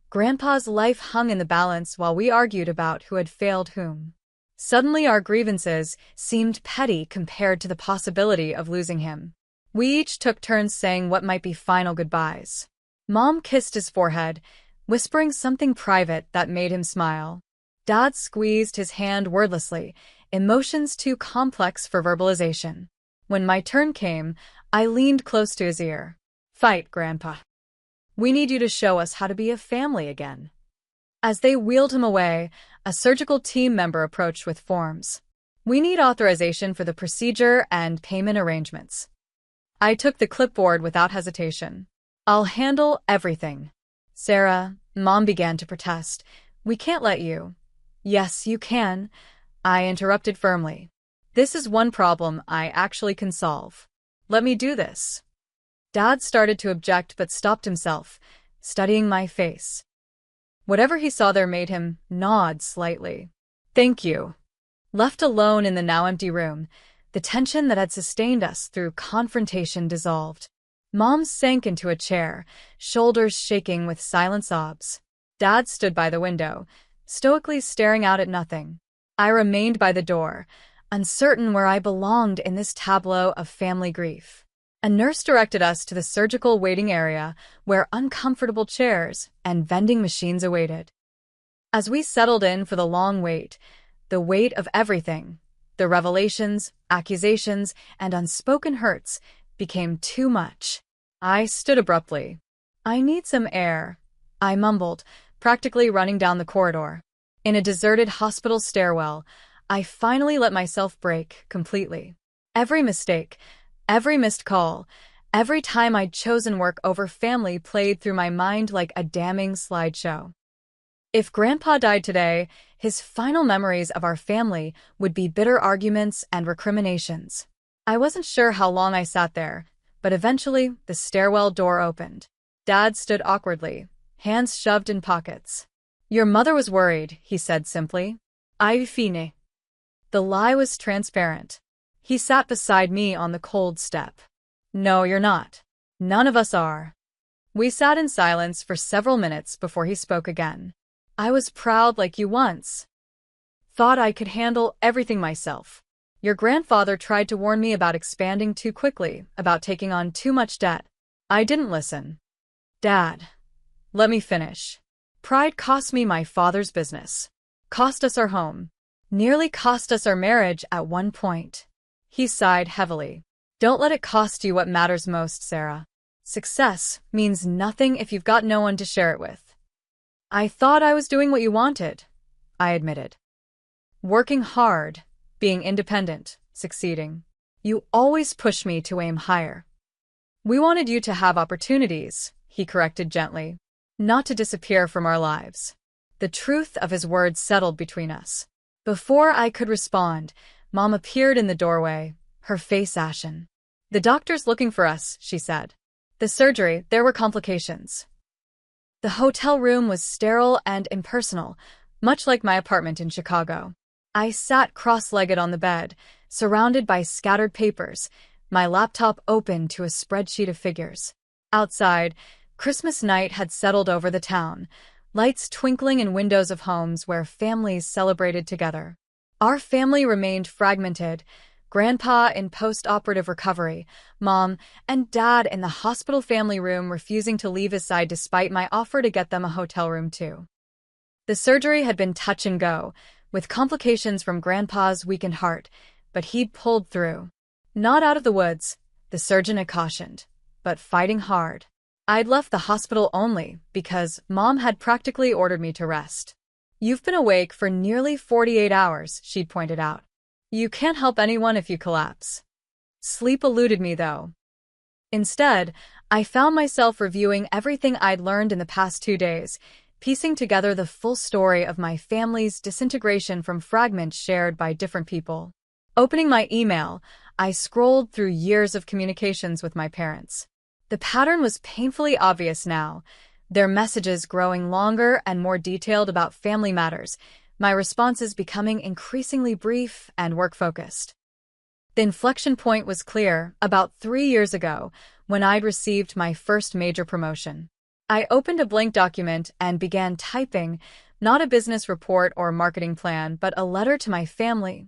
Grandpa's life hung in the balance while we argued about who had failed whom. Suddenly our grievances seemed petty compared to the possibility of losing him. We each took turns saying what might be final goodbyes. Mom kissed his forehead, whispering something private that made him smile. Dad squeezed his hand wordlessly, emotions too complex for verbalization. When my turn came, I leaned close to his ear. Fight, Grandpa. We need you to show us how to be a family again. As they wheeled him away, a surgical team member approached with forms. We need authorization for the procedure and payment arrangements. I took the clipboard without hesitation. I'll handle everything. Sarah, Mom began to protest. We can't let you. Yes, you can, I interrupted firmly. This is one problem I actually can solve. Let me do this. Dad started to object but stopped himself, studying my face. Whatever he saw there made him nod slightly. Thank you. Left alone in the now empty room, the tension that had sustained us through confrontation dissolved. Mom sank into a chair, shoulders shaking with silent sobs. Dad stood by the window, stoically staring out at nothing. I remained by the door, uncertain where I belonged in this tableau of family grief. A nurse directed us to the surgical waiting area where uncomfortable chairs and vending machines awaited. As we settled in for the long wait, the weight of everything, the revelations, accusations, and unspoken hurts, became too much. I stood abruptly. I need some air, I mumbled, practically running down the corridor. In a deserted hospital stairwell, I finally let myself break completely. Every mistake, every missed call, every time I'd chosen work over family played through my mind like a damning slideshow. If Grandpa died today, his final memories of our family would be bitter arguments and recriminations. I wasn't sure how long I sat there, but eventually the stairwell door opened. Dad stood awkwardly, hands shoved in pockets. Your mother was worried, he said simply. I've fine. The lie was transparent. He sat beside me on the cold step. No, you're not. None of us are. We sat in silence for several minutes before he spoke again. I was proud like you once. Thought I could handle everything myself. Your grandfather tried to warn me about expanding too quickly, about taking on too much debt. I didn't listen. Dad, let me finish. Pride cost me my father's business. Cost us our home. Nearly cost us our marriage at one point. He sighed heavily. Don't let it cost you what matters most, Sarah. Success means nothing if you've got no one to share it with. I thought I was doing what you wanted, I admitted. Working hard, being independent, succeeding. You always push me to aim higher. We wanted you to have opportunities, he corrected gently, not to disappear from our lives. The truth of his words settled between us. Before I could respond, Mom appeared in the doorway, her face ashen. "The doctor's looking for us," she said. "The surgery, there were complications." The hotel room was sterile and impersonal, much like my apartment in Chicago. I sat cross-legged on the bed, surrounded by scattered papers, my laptop open to a spreadsheet of figures. Outside, Christmas night had settled over the town, lights twinkling in windows of homes where families celebrated together. Our family remained fragmented, Grandpa in post-operative recovery, Mom and Dad in the hospital family room refusing to leave his side despite my offer to get them a hotel room too. The surgery had been touch and go, with complications from Grandpa's weakened heart, but he'd pulled through. Not out of the woods, the surgeon had cautioned, but fighting hard. I'd left the hospital only because Mom had practically ordered me to rest. "You've been awake for nearly 48 hours, she'd pointed out. "You can't help anyone if you collapse." Sleep eluded me, though. Instead, I found myself reviewing everything I'd learned in the past 2 days, piecing together the full story of my family's disintegration from fragments shared by different people. Opening my email, I scrolled through years of communications with my parents. The pattern was painfully obvious now, their messages growing longer and more detailed about family matters, my responses becoming increasingly brief and work-focused. The inflection point was clear about 3 years ago when I'd received my first major promotion. I opened a blank document and began typing, not a business report or marketing plan, but a letter to my family.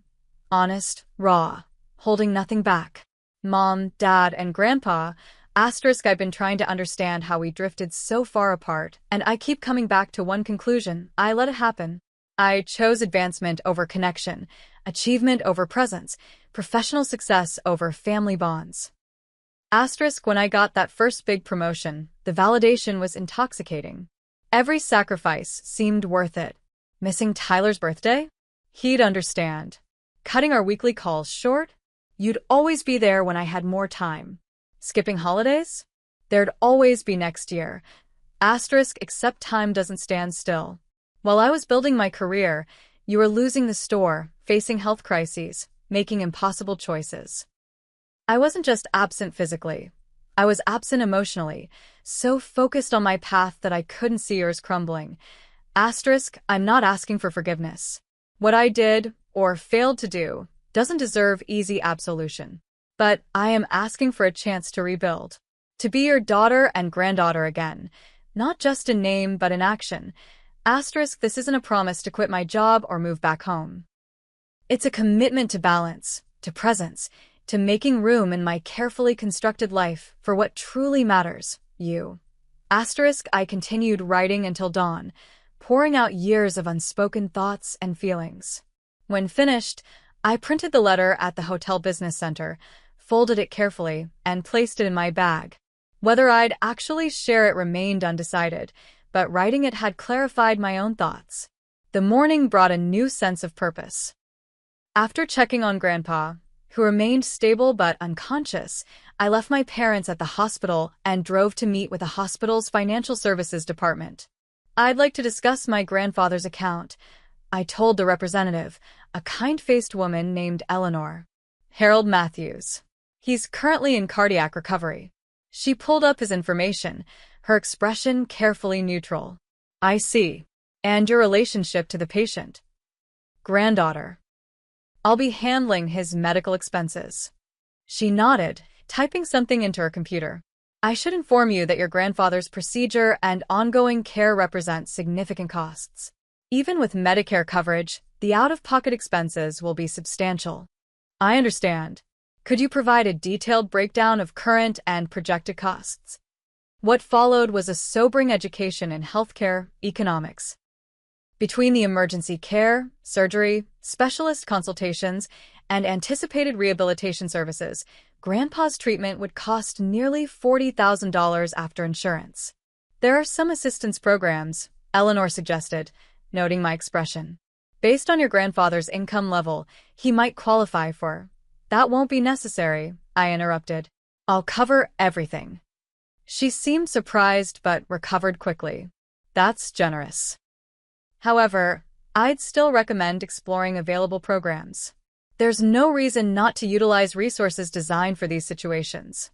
Honest, raw, holding nothing back. Mom, Dad, and Grandpa, I've been trying to understand how we drifted so far apart, and I keep coming back to one conclusion: I let it happen. I chose advancement over connection, achievement over presence, professional success over family bonds. When I got that first big promotion, the validation was intoxicating. Every sacrifice seemed worth it. Missing Tyler's birthday? He'd understand. Cutting our weekly calls short? You'd always be there when I had more time. Skipping holidays? There'd always be next year. Except time doesn't stand still. While I was building my career, you were losing the store, facing health crises, making impossible choices. I wasn't just absent physically. I was absent emotionally, so focused on my path that I couldn't see yours crumbling. I'm not asking for forgiveness. What I did, or failed to do, doesn't deserve easy absolution. But I am asking for a chance to rebuild. To be your daughter and granddaughter again, not just in name but in action. This isn't a promise to quit my job or move back home. It's a commitment to balance, to presence, to making room in my carefully constructed life for what truly matters, you. I continued writing until dawn, pouring out years of unspoken thoughts and feelings. When finished, I printed the letter at the hotel business center, folded it carefully, and placed it in my bag. Whether I'd actually share it remained undecided, but writing it had clarified my own thoughts. The morning brought a new sense of purpose. After checking on Grandpa, who remained stable but unconscious, I left my parents at the hospital and drove to meet with the hospital's financial services department. "I'd like to discuss my grandfather's account," I told the representative, a kind-faced woman named Eleanor. "Harold Matthews. He's currently in cardiac recovery." She pulled up his information, her expression carefully neutral. "I see. And your relationship to the patient?" "Granddaughter. I'll be handling his medical expenses." She nodded, typing something into her computer. "I should inform you that your grandfather's procedure and ongoing care represent significant costs. Even with Medicare coverage, the out-of-pocket expenses will be substantial." "I understand. Could you provide a detailed breakdown of current and projected costs?" What followed was a sobering education in healthcare economics. Between the emergency care, surgery, specialist consultations, and anticipated rehabilitation services, Grandpa's treatment would cost nearly $40,000 after insurance. "There are some assistance programs," Eleanor suggested, noting my expression. "Based on your grandfather's income level, he might qualify for." "That won't be necessary," I interrupted. "I'll cover everything." She seemed surprised but recovered quickly. "That's generous." However, I'd still recommend exploring available programs. There's no reason not to utilize resources designed for these situations.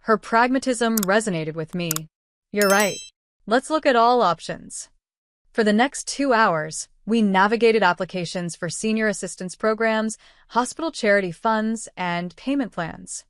Her pragmatism resonated with me. You're right. Let's look at all options. For the next 2 hours, we navigated applications for senior assistance programs, hospital charity funds, and payment plans.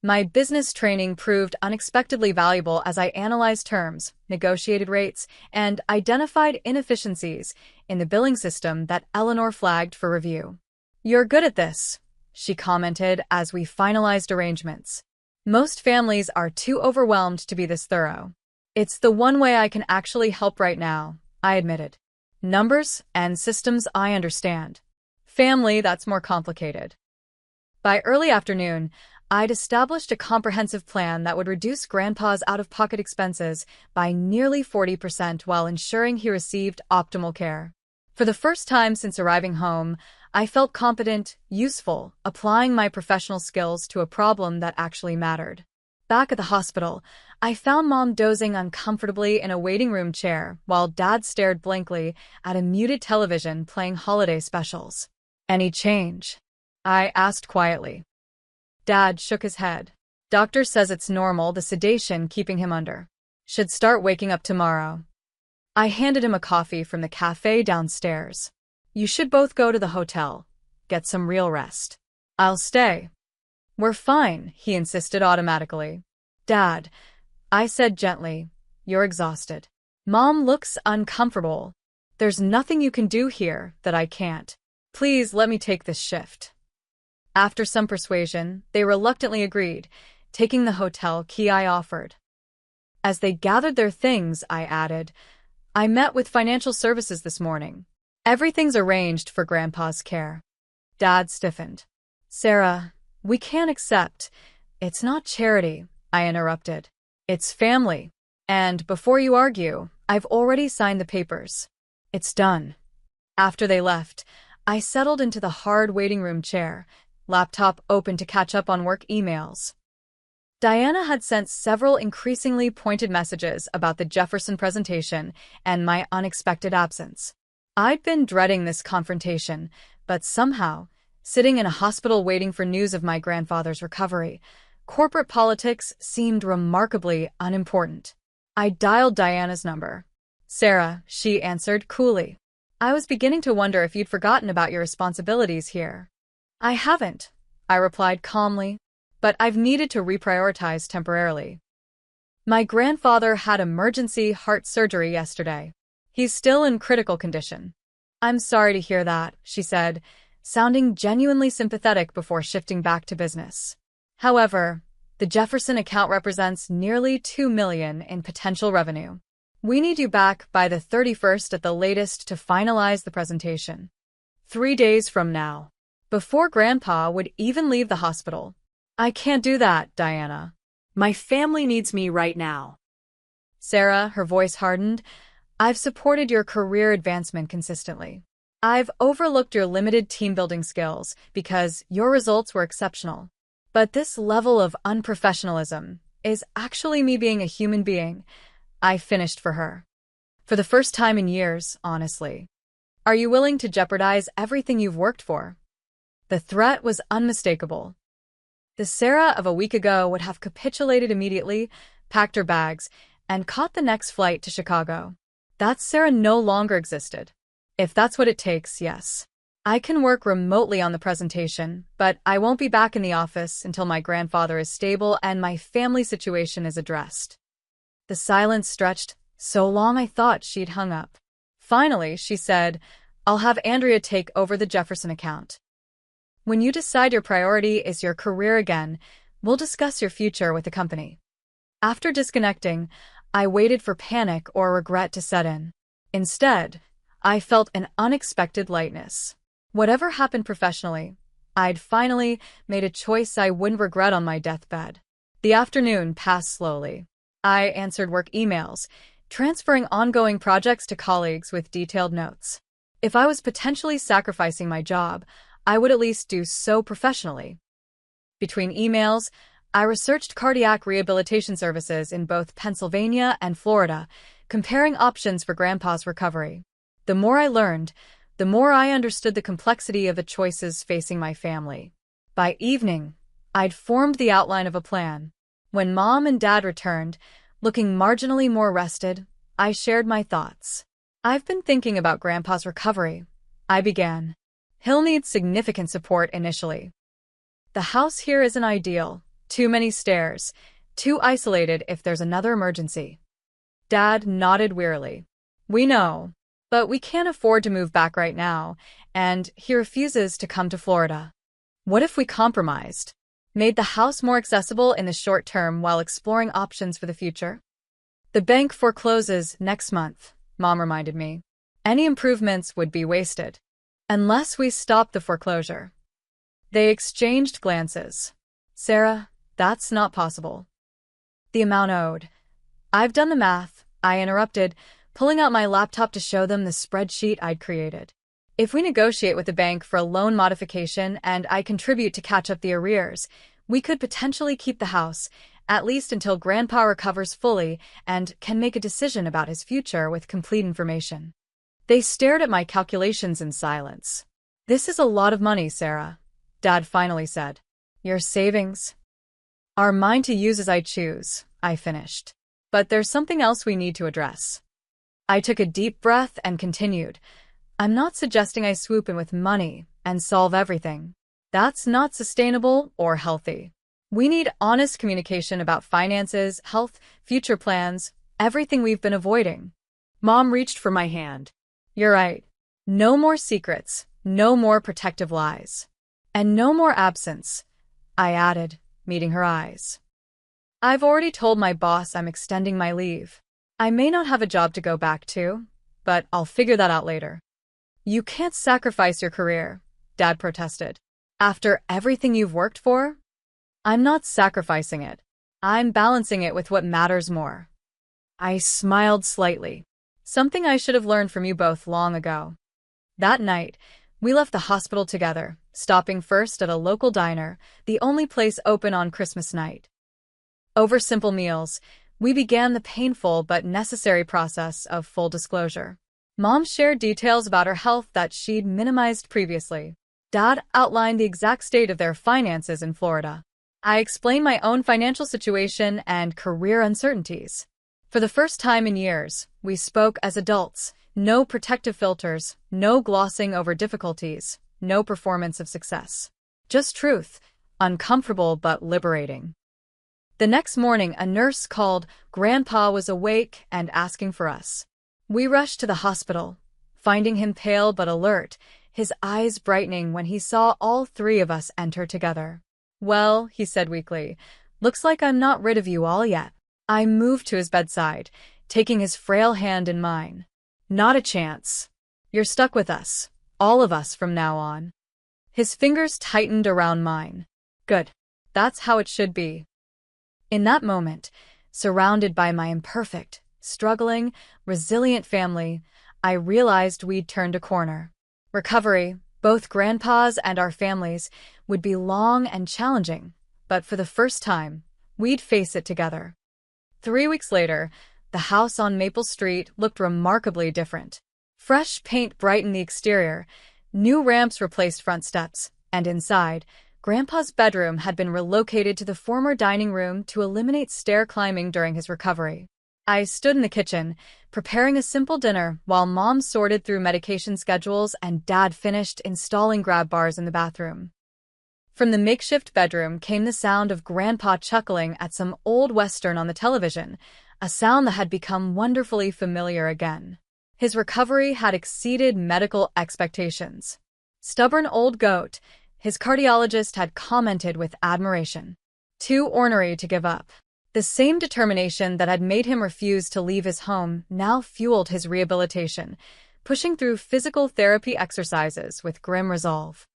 My business training proved unexpectedly valuable as I analyzed terms, negotiated rates, and identified inefficiencies in the billing system that Eleanor flagged for review. "You're good at this," she commented as we finalized arrangements. "Most families are too overwhelmed to be this thorough." "It's the one way I can actually help right now," I admitted. "Numbers and systems I understand. Family, that's more complicated." By early afternoon, I'd established a comprehensive plan that would reduce Grandpa's out-of-pocket expenses by nearly 40% while ensuring he received optimal care. For the first time since arriving home, I felt competent, useful, applying my professional skills to a problem that actually mattered. Back at the hospital, I found Mom dozing uncomfortably in a waiting room chair while Dad stared blankly at a muted television playing holiday specials. "Any change?" I asked quietly. Dad shook his head. "Doctor says it's normal, the sedation keeping him under. Should start waking up tomorrow." I handed him a coffee from the cafe downstairs. "You should both go to the hotel. Get some real rest." "I'll stay." "We're fine," he insisted automatically. "Dad," I said gently, "you're exhausted. Mom looks uncomfortable. There's nothing you can do here that I can't. Please let me take this shift." After some persuasion, they reluctantly agreed, taking the hotel key I offered. As they gathered their things, I added, "I met with financial services this morning. Everything's arranged for Grandpa's care." Dad stiffened. "Sarah, we can't accept. It's not charity," I interrupted. "It's family. And before you argue, I've already signed the papers. It's done." After they left, I settled into the hard waiting room chair, laptop open to catch up on work emails. Diana had sent several increasingly pointed messages about the Jefferson presentation and my unexpected absence. I'd been dreading this confrontation, but somehow, sitting in a hospital waiting for news of my grandfather's recovery, corporate politics seemed remarkably unimportant. I dialed Diana's number. "Sarah," she answered coolly. "I was beginning to wonder if you'd forgotten about your responsibilities here." "I haven't," I replied calmly, "but I've needed to reprioritize temporarily. My grandfather had emergency heart surgery yesterday. He's still in critical condition." "I'm sorry to hear that," she said, sounding genuinely sympathetic before shifting back to business. "However, the Jefferson account represents nearly $2 million in potential revenue. We need you back by the 31st at the latest to finalize the presentation. 3 days from now, before Grandpa would even leave the hospital." "I can't do that, Diana. My family needs me right now." "Sarah," her voice hardened, "I've supported your career advancement consistently. I've overlooked your limited team-building skills because your results were exceptional. But this level of unprofessionalism is actually me being a human being." I finished for her. "For the first time in years, honestly. Are you willing to jeopardize everything you've worked for?" The threat was unmistakable. The Sarah of a week ago would have capitulated immediately, packed her bags, and caught the next flight to Chicago. That Sarah no longer existed. If that's what it takes, yes. "I can work remotely on the presentation, but I won't be back in the office until my grandfather is stable and my family situation is addressed." The silence stretched so long I thought she'd hung up. Finally, she said, "I'll have Andrea take over the Jefferson account. When you decide your priority is your career again, we'll discuss your future with the company." After disconnecting, I waited for panic or regret to set in. Instead, I felt an unexpected lightness. Whatever happened professionally, I'd finally made a choice I wouldn't regret on my deathbed. The afternoon passed slowly. I answered work emails, transferring ongoing projects to colleagues with detailed notes. If I was potentially sacrificing my job, I would at least do so professionally. Between emails, I researched cardiac rehabilitation services in both Pennsylvania and Florida, comparing options for Grandpa's recovery. The more I learned, the more I understood the complexity of the choices facing my family. By evening, I'd formed the outline of a plan. When Mom and Dad returned, looking marginally more rested, I shared my thoughts. "I've been thinking about Grandpa's recovery," I began. "He'll need significant support initially. The house here isn't ideal. Too many stairs. Too isolated if there's another emergency." Dad nodded wearily. "We know. But we can't afford to move back right now, and he refuses to come to Florida. What if we compromised? Made the house more accessible in the short term while exploring options for the future?" "The bank forecloses next month," Mom reminded me. "Any improvements would be wasted. Unless we stop the foreclosure." They exchanged glances. "Sarah, that's not possible." "The amount owed." "I've done the math," I interrupted, pulling out my laptop to show them the spreadsheet I'd created. "If we negotiate with the bank for a loan modification and I contribute to catch up the arrears, we could potentially keep the house, at least until Grandpa recovers fully and can make a decision about his future with complete information." They stared at my calculations in silence. "This is a lot of money, Sarah," Dad finally said. "Your savings?" "Are mine to use as I choose," I finished. "But there's something else we need to address." I took a deep breath and continued. "I'm not suggesting I swoop in with money and solve everything. That's not sustainable or healthy. We need honest communication about finances, health, future plans, everything we've been avoiding." Mom reached for my hand. "You're right. No more secrets, no more protective lies. And no more absence," I added, meeting her eyes. "I've already told my boss I'm extending my leave. I may not have a job to go back to, but I'll figure that out later." "You can't sacrifice your career," Dad protested. "After everything you've worked for?" "I'm not sacrificing it. I'm balancing it with what matters more." I smiled slightly. Something I should have learned from you both long ago. That night, we left the hospital together, stopping first at a local diner, the only place open on Christmas night. Over simple meals, we began the painful but necessary process of full disclosure. Mom shared details about her health that she'd minimized previously. Dad outlined the exact state of their finances in Florida. I explained my own financial situation and career uncertainties. For the first time in years, we spoke as adults. No protective filters, no glossing over difficulties, no performance of success. Just truth, uncomfortable but liberating. The next morning, a nurse called. Grandpa was awake and asking for us. We rushed to the hospital, finding him pale but alert, his eyes brightening when he saw all three of us enter together. "Well," he said weakly, "looks like I'm not rid of you all yet." I moved to his bedside, taking his frail hand in mine. "Not a chance. You're stuck with us, all of us from now on." His fingers tightened around mine. "Good. That's how it should be." In that moment, surrounded by my imperfect, struggling, resilient family, I realized we'd turned a corner. Recovery, both Grandpa's and our families, would be long and challenging, but for the first time, we'd face it together. 3 weeks later, the house on Maple Street looked remarkably different. Fresh paint brightened the exterior, new ramps replaced front steps, and inside, Grandpa's bedroom had been relocated to the former dining room to eliminate stair climbing during his recovery. I stood in the kitchen, preparing a simple dinner while Mom sorted through medication schedules and Dad finished installing grab bars in the bathroom. From the makeshift bedroom came the sound of Grandpa chuckling at some old Western on the television, a sound that had become wonderfully familiar again. His recovery had exceeded medical expectations. "Stubborn old goat," his cardiologist had commented with admiration. "Too ornery to give up." The same determination that had made him refuse to leave his home now fueled his rehabilitation, pushing through physical therapy exercises with grim resolve.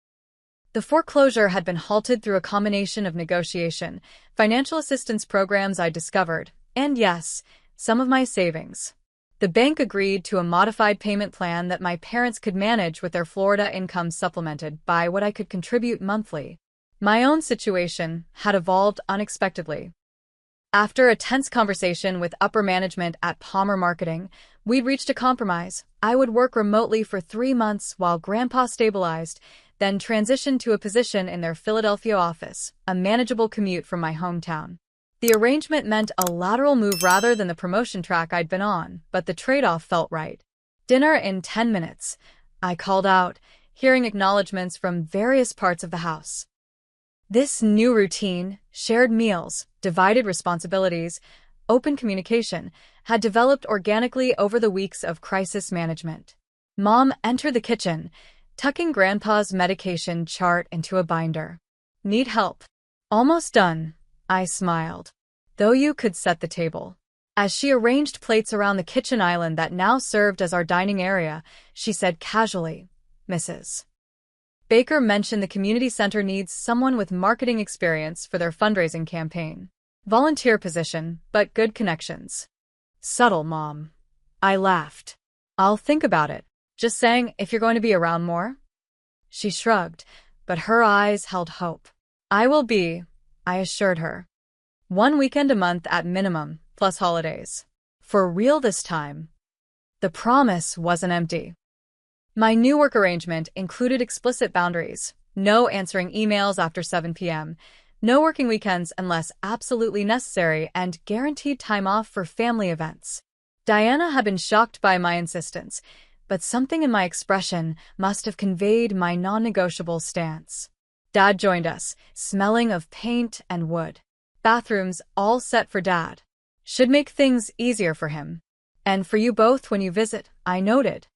The foreclosure had been halted through a combination of negotiation, financial assistance programs I discovered, and yes, some of my savings. The bank agreed to a modified payment plan that my parents could manage with their Florida income supplemented by what I could contribute monthly. My own situation had evolved unexpectedly. After a tense conversation with upper management at Palmer Marketing, we'd reached a compromise. I would work remotely for 3 months while Grandpa stabilized, then transition to a position in their Philadelphia office, a manageable commute from my hometown. The arrangement meant a lateral move rather than the promotion track I'd been on, but the trade-off felt right. Dinner in 10 minutes, I called out, hearing acknowledgments from various parts of the house. This new routine, shared meals, divided responsibilities, open communication, had developed organically over the weeks of crisis management. Mom entered the kitchen, tucking Grandpa's medication chart into a binder. Need help? Almost done, I smiled. Though you could set the table. As she arranged plates around the kitchen island that now served as our dining area, she said casually, Mrs. Baker mentioned the community center needs someone with marketing experience for their fundraising campaign. Volunteer position, but good connections. Subtle, Mom. I laughed. I'll think about it. Just saying, if you're going to be around more? She shrugged, but her eyes held hope. I will be, I assured her. 1 weekend a month at minimum, plus holidays. For real this time. The promise wasn't empty. My new work arrangement included explicit boundaries, no answering emails after 7 p.m., no working weekends unless absolutely necessary, and guaranteed time off for family events. Diana had been shocked by my insistence, but something in my expression must have conveyed my non-negotiable stance. Dad joined us, smelling of paint and wood. Bathrooms all set for Dad. Should make things easier for him. And for you both when you visit, I noted.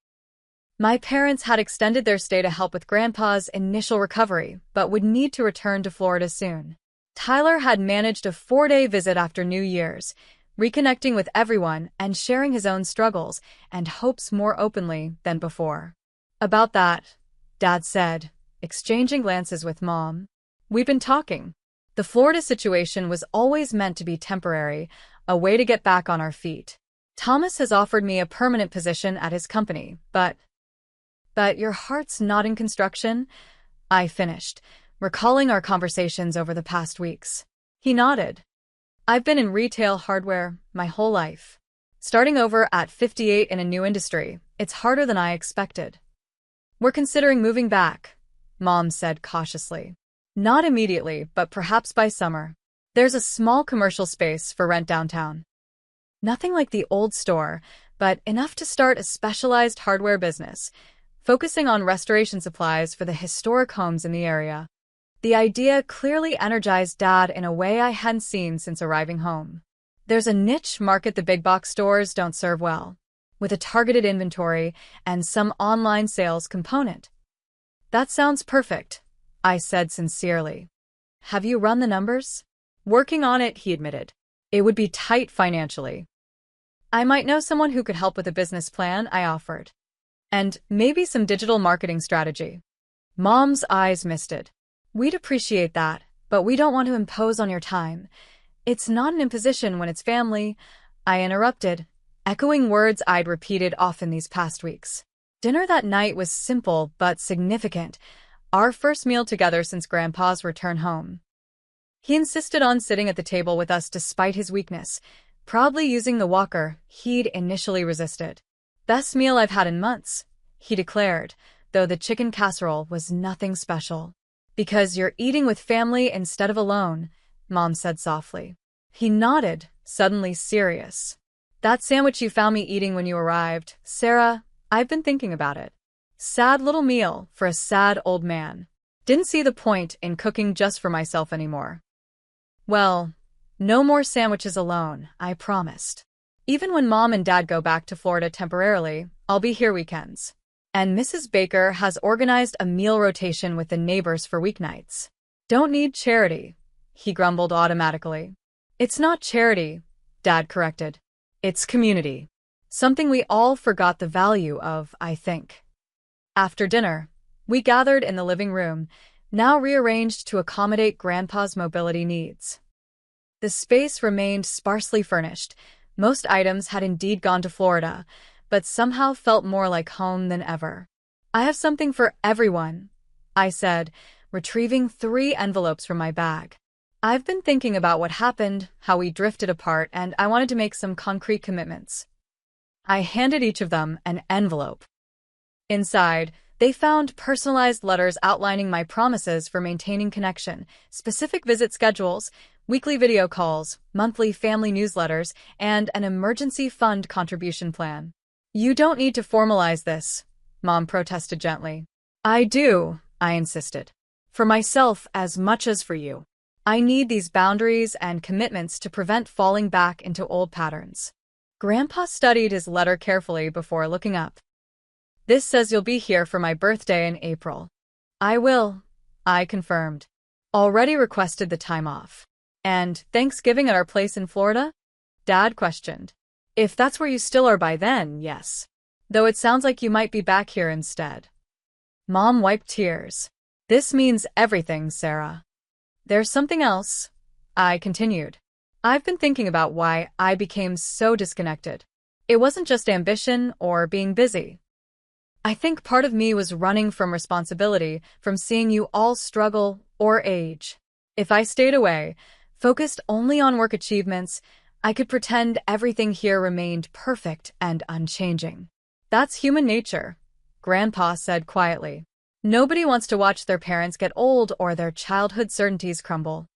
My parents had extended their stay to help with Grandpa's initial recovery, but would need to return to Florida soon. Tyler had managed a 4-day visit after New Year's, reconnecting with everyone and sharing his own struggles and hopes more openly than before. About that, Dad said, exchanging glances with Mom. We've been talking. The Florida situation was always meant to be temporary, a way to get back on our feet. Thomas has offered me a permanent position at his company, but your heart's not in construction? I finished, recalling our conversations over the past weeks. He nodded. I've been in retail hardware my whole life. Starting over at 58 in a new industry, it's harder than I expected. We're considering moving back, Mom said cautiously. Not immediately, but perhaps by summer. There's a small commercial space for rent downtown. Nothing like the old store, but enough to start a specialized hardware business, focusing on restoration supplies for the historic homes in the area. The idea clearly energized Dad in a way I hadn't seen since arriving home. There's a niche market the big box stores don't serve well, with a targeted inventory and some online sales component. That sounds perfect, I said sincerely. Have you run the numbers? Working on it, he admitted. It would be tight financially. I might know someone who could help with a business plan, I offered. And maybe some digital marketing strategy. Mom's eyes misted. We'd appreciate that, but we don't want to impose on your time. It's not an imposition when it's family, I interrupted, echoing words I'd repeated often these past weeks. Dinner that night was simple but significant, our first meal together since Grandpa's return home. He insisted on sitting at the table with us despite his weakness, proudly using the walker he'd initially resisted. Best meal I've had in months, he declared, though the chicken casserole was nothing special. Because you're eating with family instead of alone, Mom said softly. He nodded, suddenly serious. That sandwich you found me eating when you arrived, Sarah, I've been thinking about it. Sad little meal for a sad old man. Didn't see the point in cooking just for myself anymore. Well, no more sandwiches alone, I promised. Even when Mom and Dad go back to Florida temporarily, I'll be here weekends. And Mrs. Baker has organized a meal rotation with the neighbors for weeknights. Don't need charity, he grumbled automatically. It's not charity, Dad corrected. It's community. Something we all forgot the value of, I think. After dinner, we gathered in the living room, now rearranged to accommodate Grandpa's mobility needs. The space remained sparsely furnished. Most items had indeed gone to Florida, but somehow felt more like home than ever. I have something for everyone, I said, retrieving 3 envelopes from my bag. I've been thinking about what happened, how we drifted apart, and I wanted to make some concrete commitments. I handed each of them an envelope. Inside, they found personalized letters outlining my promises for maintaining connection, specific visit schedules, weekly video calls, monthly family newsletters, and an emergency fund contribution plan. You don't need to formalize this, Mom protested gently. I do, I insisted. For myself as much as for you. I need these boundaries and commitments to prevent falling back into old patterns. Grandpa studied his letter carefully before looking up. This says you'll be here for my birthday in April. I will, I confirmed. Already requested the time off. And Thanksgiving at our place in Florida? Dad questioned. If that's where you still are by then, yes. Though it sounds like you might be back here instead. Mom wiped tears. This means everything, Sarah. There's something else, I continued. I've been thinking about why I became so disconnected. It wasn't just ambition or being busy. I think part of me was running from responsibility, from seeing you all struggle or age. If I stayed away, focused only on work achievements, I could pretend everything here remained perfect and unchanging. That's human nature, Grandpa said quietly. Nobody wants to watch their parents get old or their childhood certainties crumble.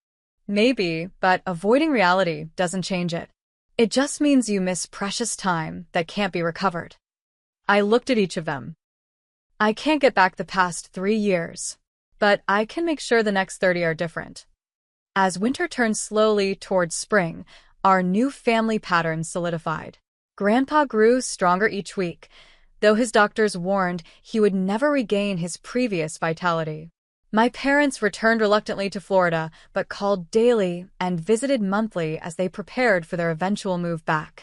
Maybe, but avoiding reality doesn't change it. It just means you miss precious time that can't be recovered. I looked at each of them. I can't get back the past 3 years, but I can make sure the next 30 are different. As winter turned slowly towards spring, our new family patterns solidified. Grandpa grew stronger each week, though his doctors warned he would never regain his previous vitality. My parents returned reluctantly to Florida, but called daily and visited monthly as they prepared for their eventual move back.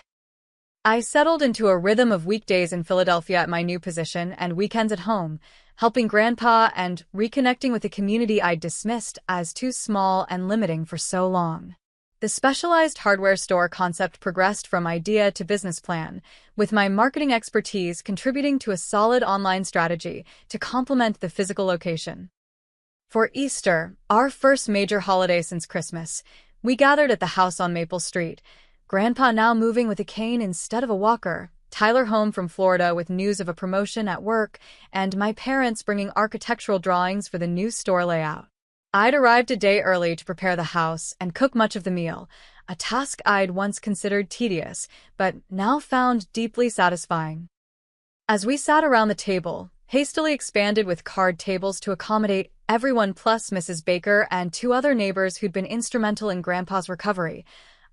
I settled into a rhythm of weekdays in Philadelphia at my new position and weekends at home, helping Grandpa and reconnecting with a community I'd dismissed as too small and limiting for so long. The specialized hardware store concept progressed from idea to business plan, with my marketing expertise contributing to a solid online strategy to complement the physical location. For Easter, our first major holiday since Christmas, we gathered at the house on Maple Street, Grandpa now moving with a cane instead of a walker, Tyler home from Florida with news of a promotion at work, and my parents bringing architectural drawings for the new store layout. I'd arrived a day early to prepare the house and cook much of the meal, a task I'd once considered tedious, but now found deeply satisfying. As we sat around the table, hastily expanded with card tables to accommodate everyone plus Mrs. Baker and 2 other neighbors who'd been instrumental in Grandpa's recovery,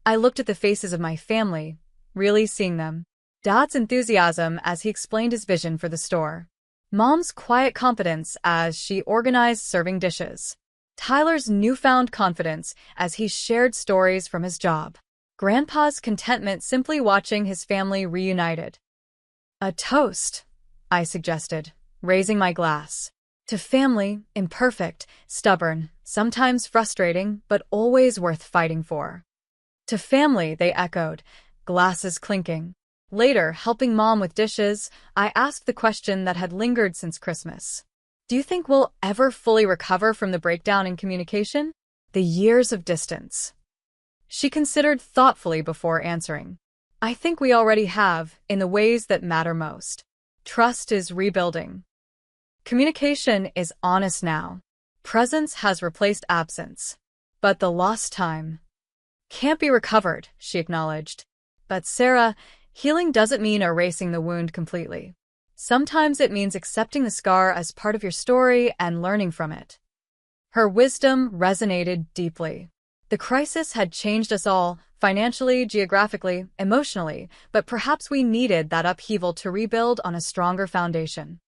I looked at the faces of my family, really seeing them. Dad's enthusiasm as he explained his vision for the store. Mom's quiet competence as she organized serving dishes. Tyler's newfound confidence as he shared stories from his job. Grandpa's contentment simply watching his family reunited. A toast, I suggested, raising my glass. To family, imperfect, stubborn, sometimes frustrating, but always worth fighting for. To family, they echoed, glasses clinking. Later, helping Mom with dishes, I asked the question that had lingered since Christmas. Do you think we'll ever fully recover from the breakdown in communication? The years of distance. She considered thoughtfully before answering. I think we already have, in the ways that matter most. Trust is rebuilding. Communication is honest now. Presence has replaced absence. But the lost time can't be recovered, she acknowledged. But Sarah, healing doesn't mean erasing the wound completely. Sometimes it means accepting the scar as part of your story and learning from it. Her wisdom resonated deeply. The crisis had changed us all, financially, geographically, emotionally, but perhaps we needed that upheaval to rebuild on a stronger foundation.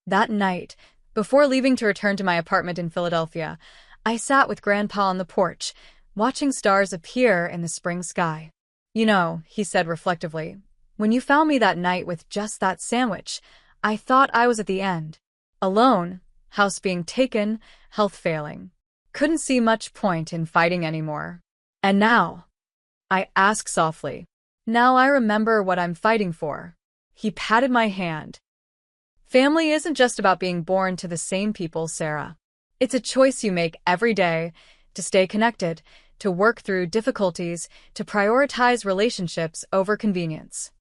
That night, before leaving to return to my apartment in Philadelphia, I sat with Grandpa on the porch, watching stars appear in the spring sky. You know, he said reflectively, when you found me that night with just that sandwich, I thought I was at the end. Alone, house being taken, health failing. Couldn't see much point in fighting anymore. And now? I asked softly. Now I remember what I'm fighting for. He patted my hand. Family isn't just about being born to the same people, Sarah. It's a choice you make every day, to stay connected, to work through difficulties, to prioritize relationships over convenience.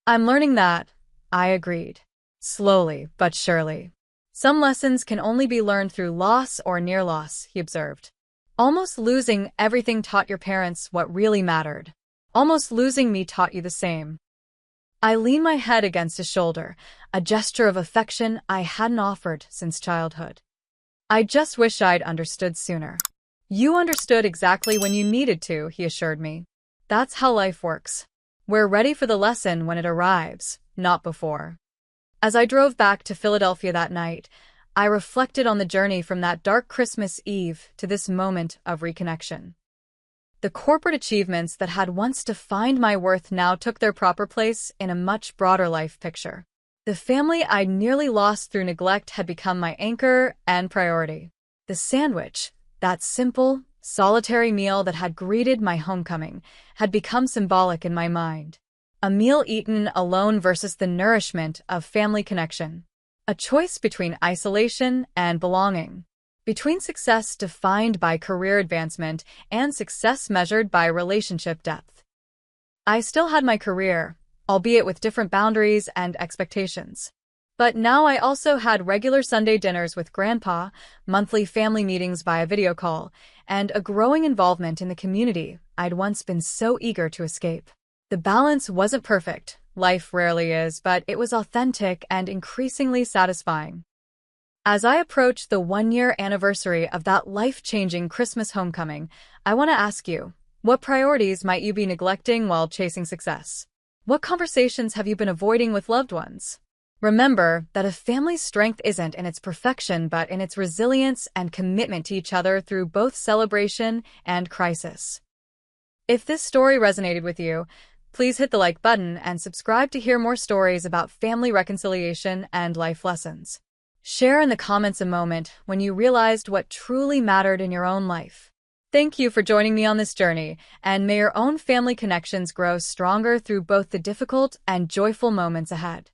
I'm learning that, I agreed. Slowly but surely. Some lessons can only be learned through loss or near loss, he observed. Almost losing everything taught your parents what really mattered. Almost losing me taught you the same. I leaned my head against his shoulder, a gesture of affection I hadn't offered since childhood. I just wish I'd understood sooner. You understood exactly when you needed to, he assured me. That's how life works. We're ready for the lesson when it arrives, not before. As I drove back to Philadelphia that night, I reflected on the journey from that dark Christmas Eve to this moment of reconnection. The corporate achievements that had once defined my worth now took their proper place in a much broader life picture. The family I'd nearly lost through neglect had become my anchor and priority. The sandwich, that simple, solitary meal that had greeted my homecoming, had become symbolic in my mind. A meal eaten alone versus the nourishment of family connection. A choice between isolation and belonging. Between success defined by career advancement and success measured by relationship depth. I still had my career, albeit with different boundaries and expectations. But now I also had regular Sunday dinners with Grandpa, monthly family meetings via video call, and a growing involvement in the community I'd once been so eager to escape. The balance wasn't perfect, life rarely is, but it was authentic and increasingly satisfying. As I approach the one-year anniversary of that life-changing Christmas homecoming, I want to ask you, what priorities might you be neglecting while chasing success? What conversations have you been avoiding with loved ones? Remember that a family's strength isn't in its perfection but in its resilience and commitment to each other through both celebration and crisis. If this story resonated with you, please hit the like button and subscribe to hear more stories about family reconciliation and life lessons. Share in the comments a moment when you realized what truly mattered in your own life. Thank you for joining me on this journey, and may your own family connections grow stronger through both the difficult and joyful moments ahead.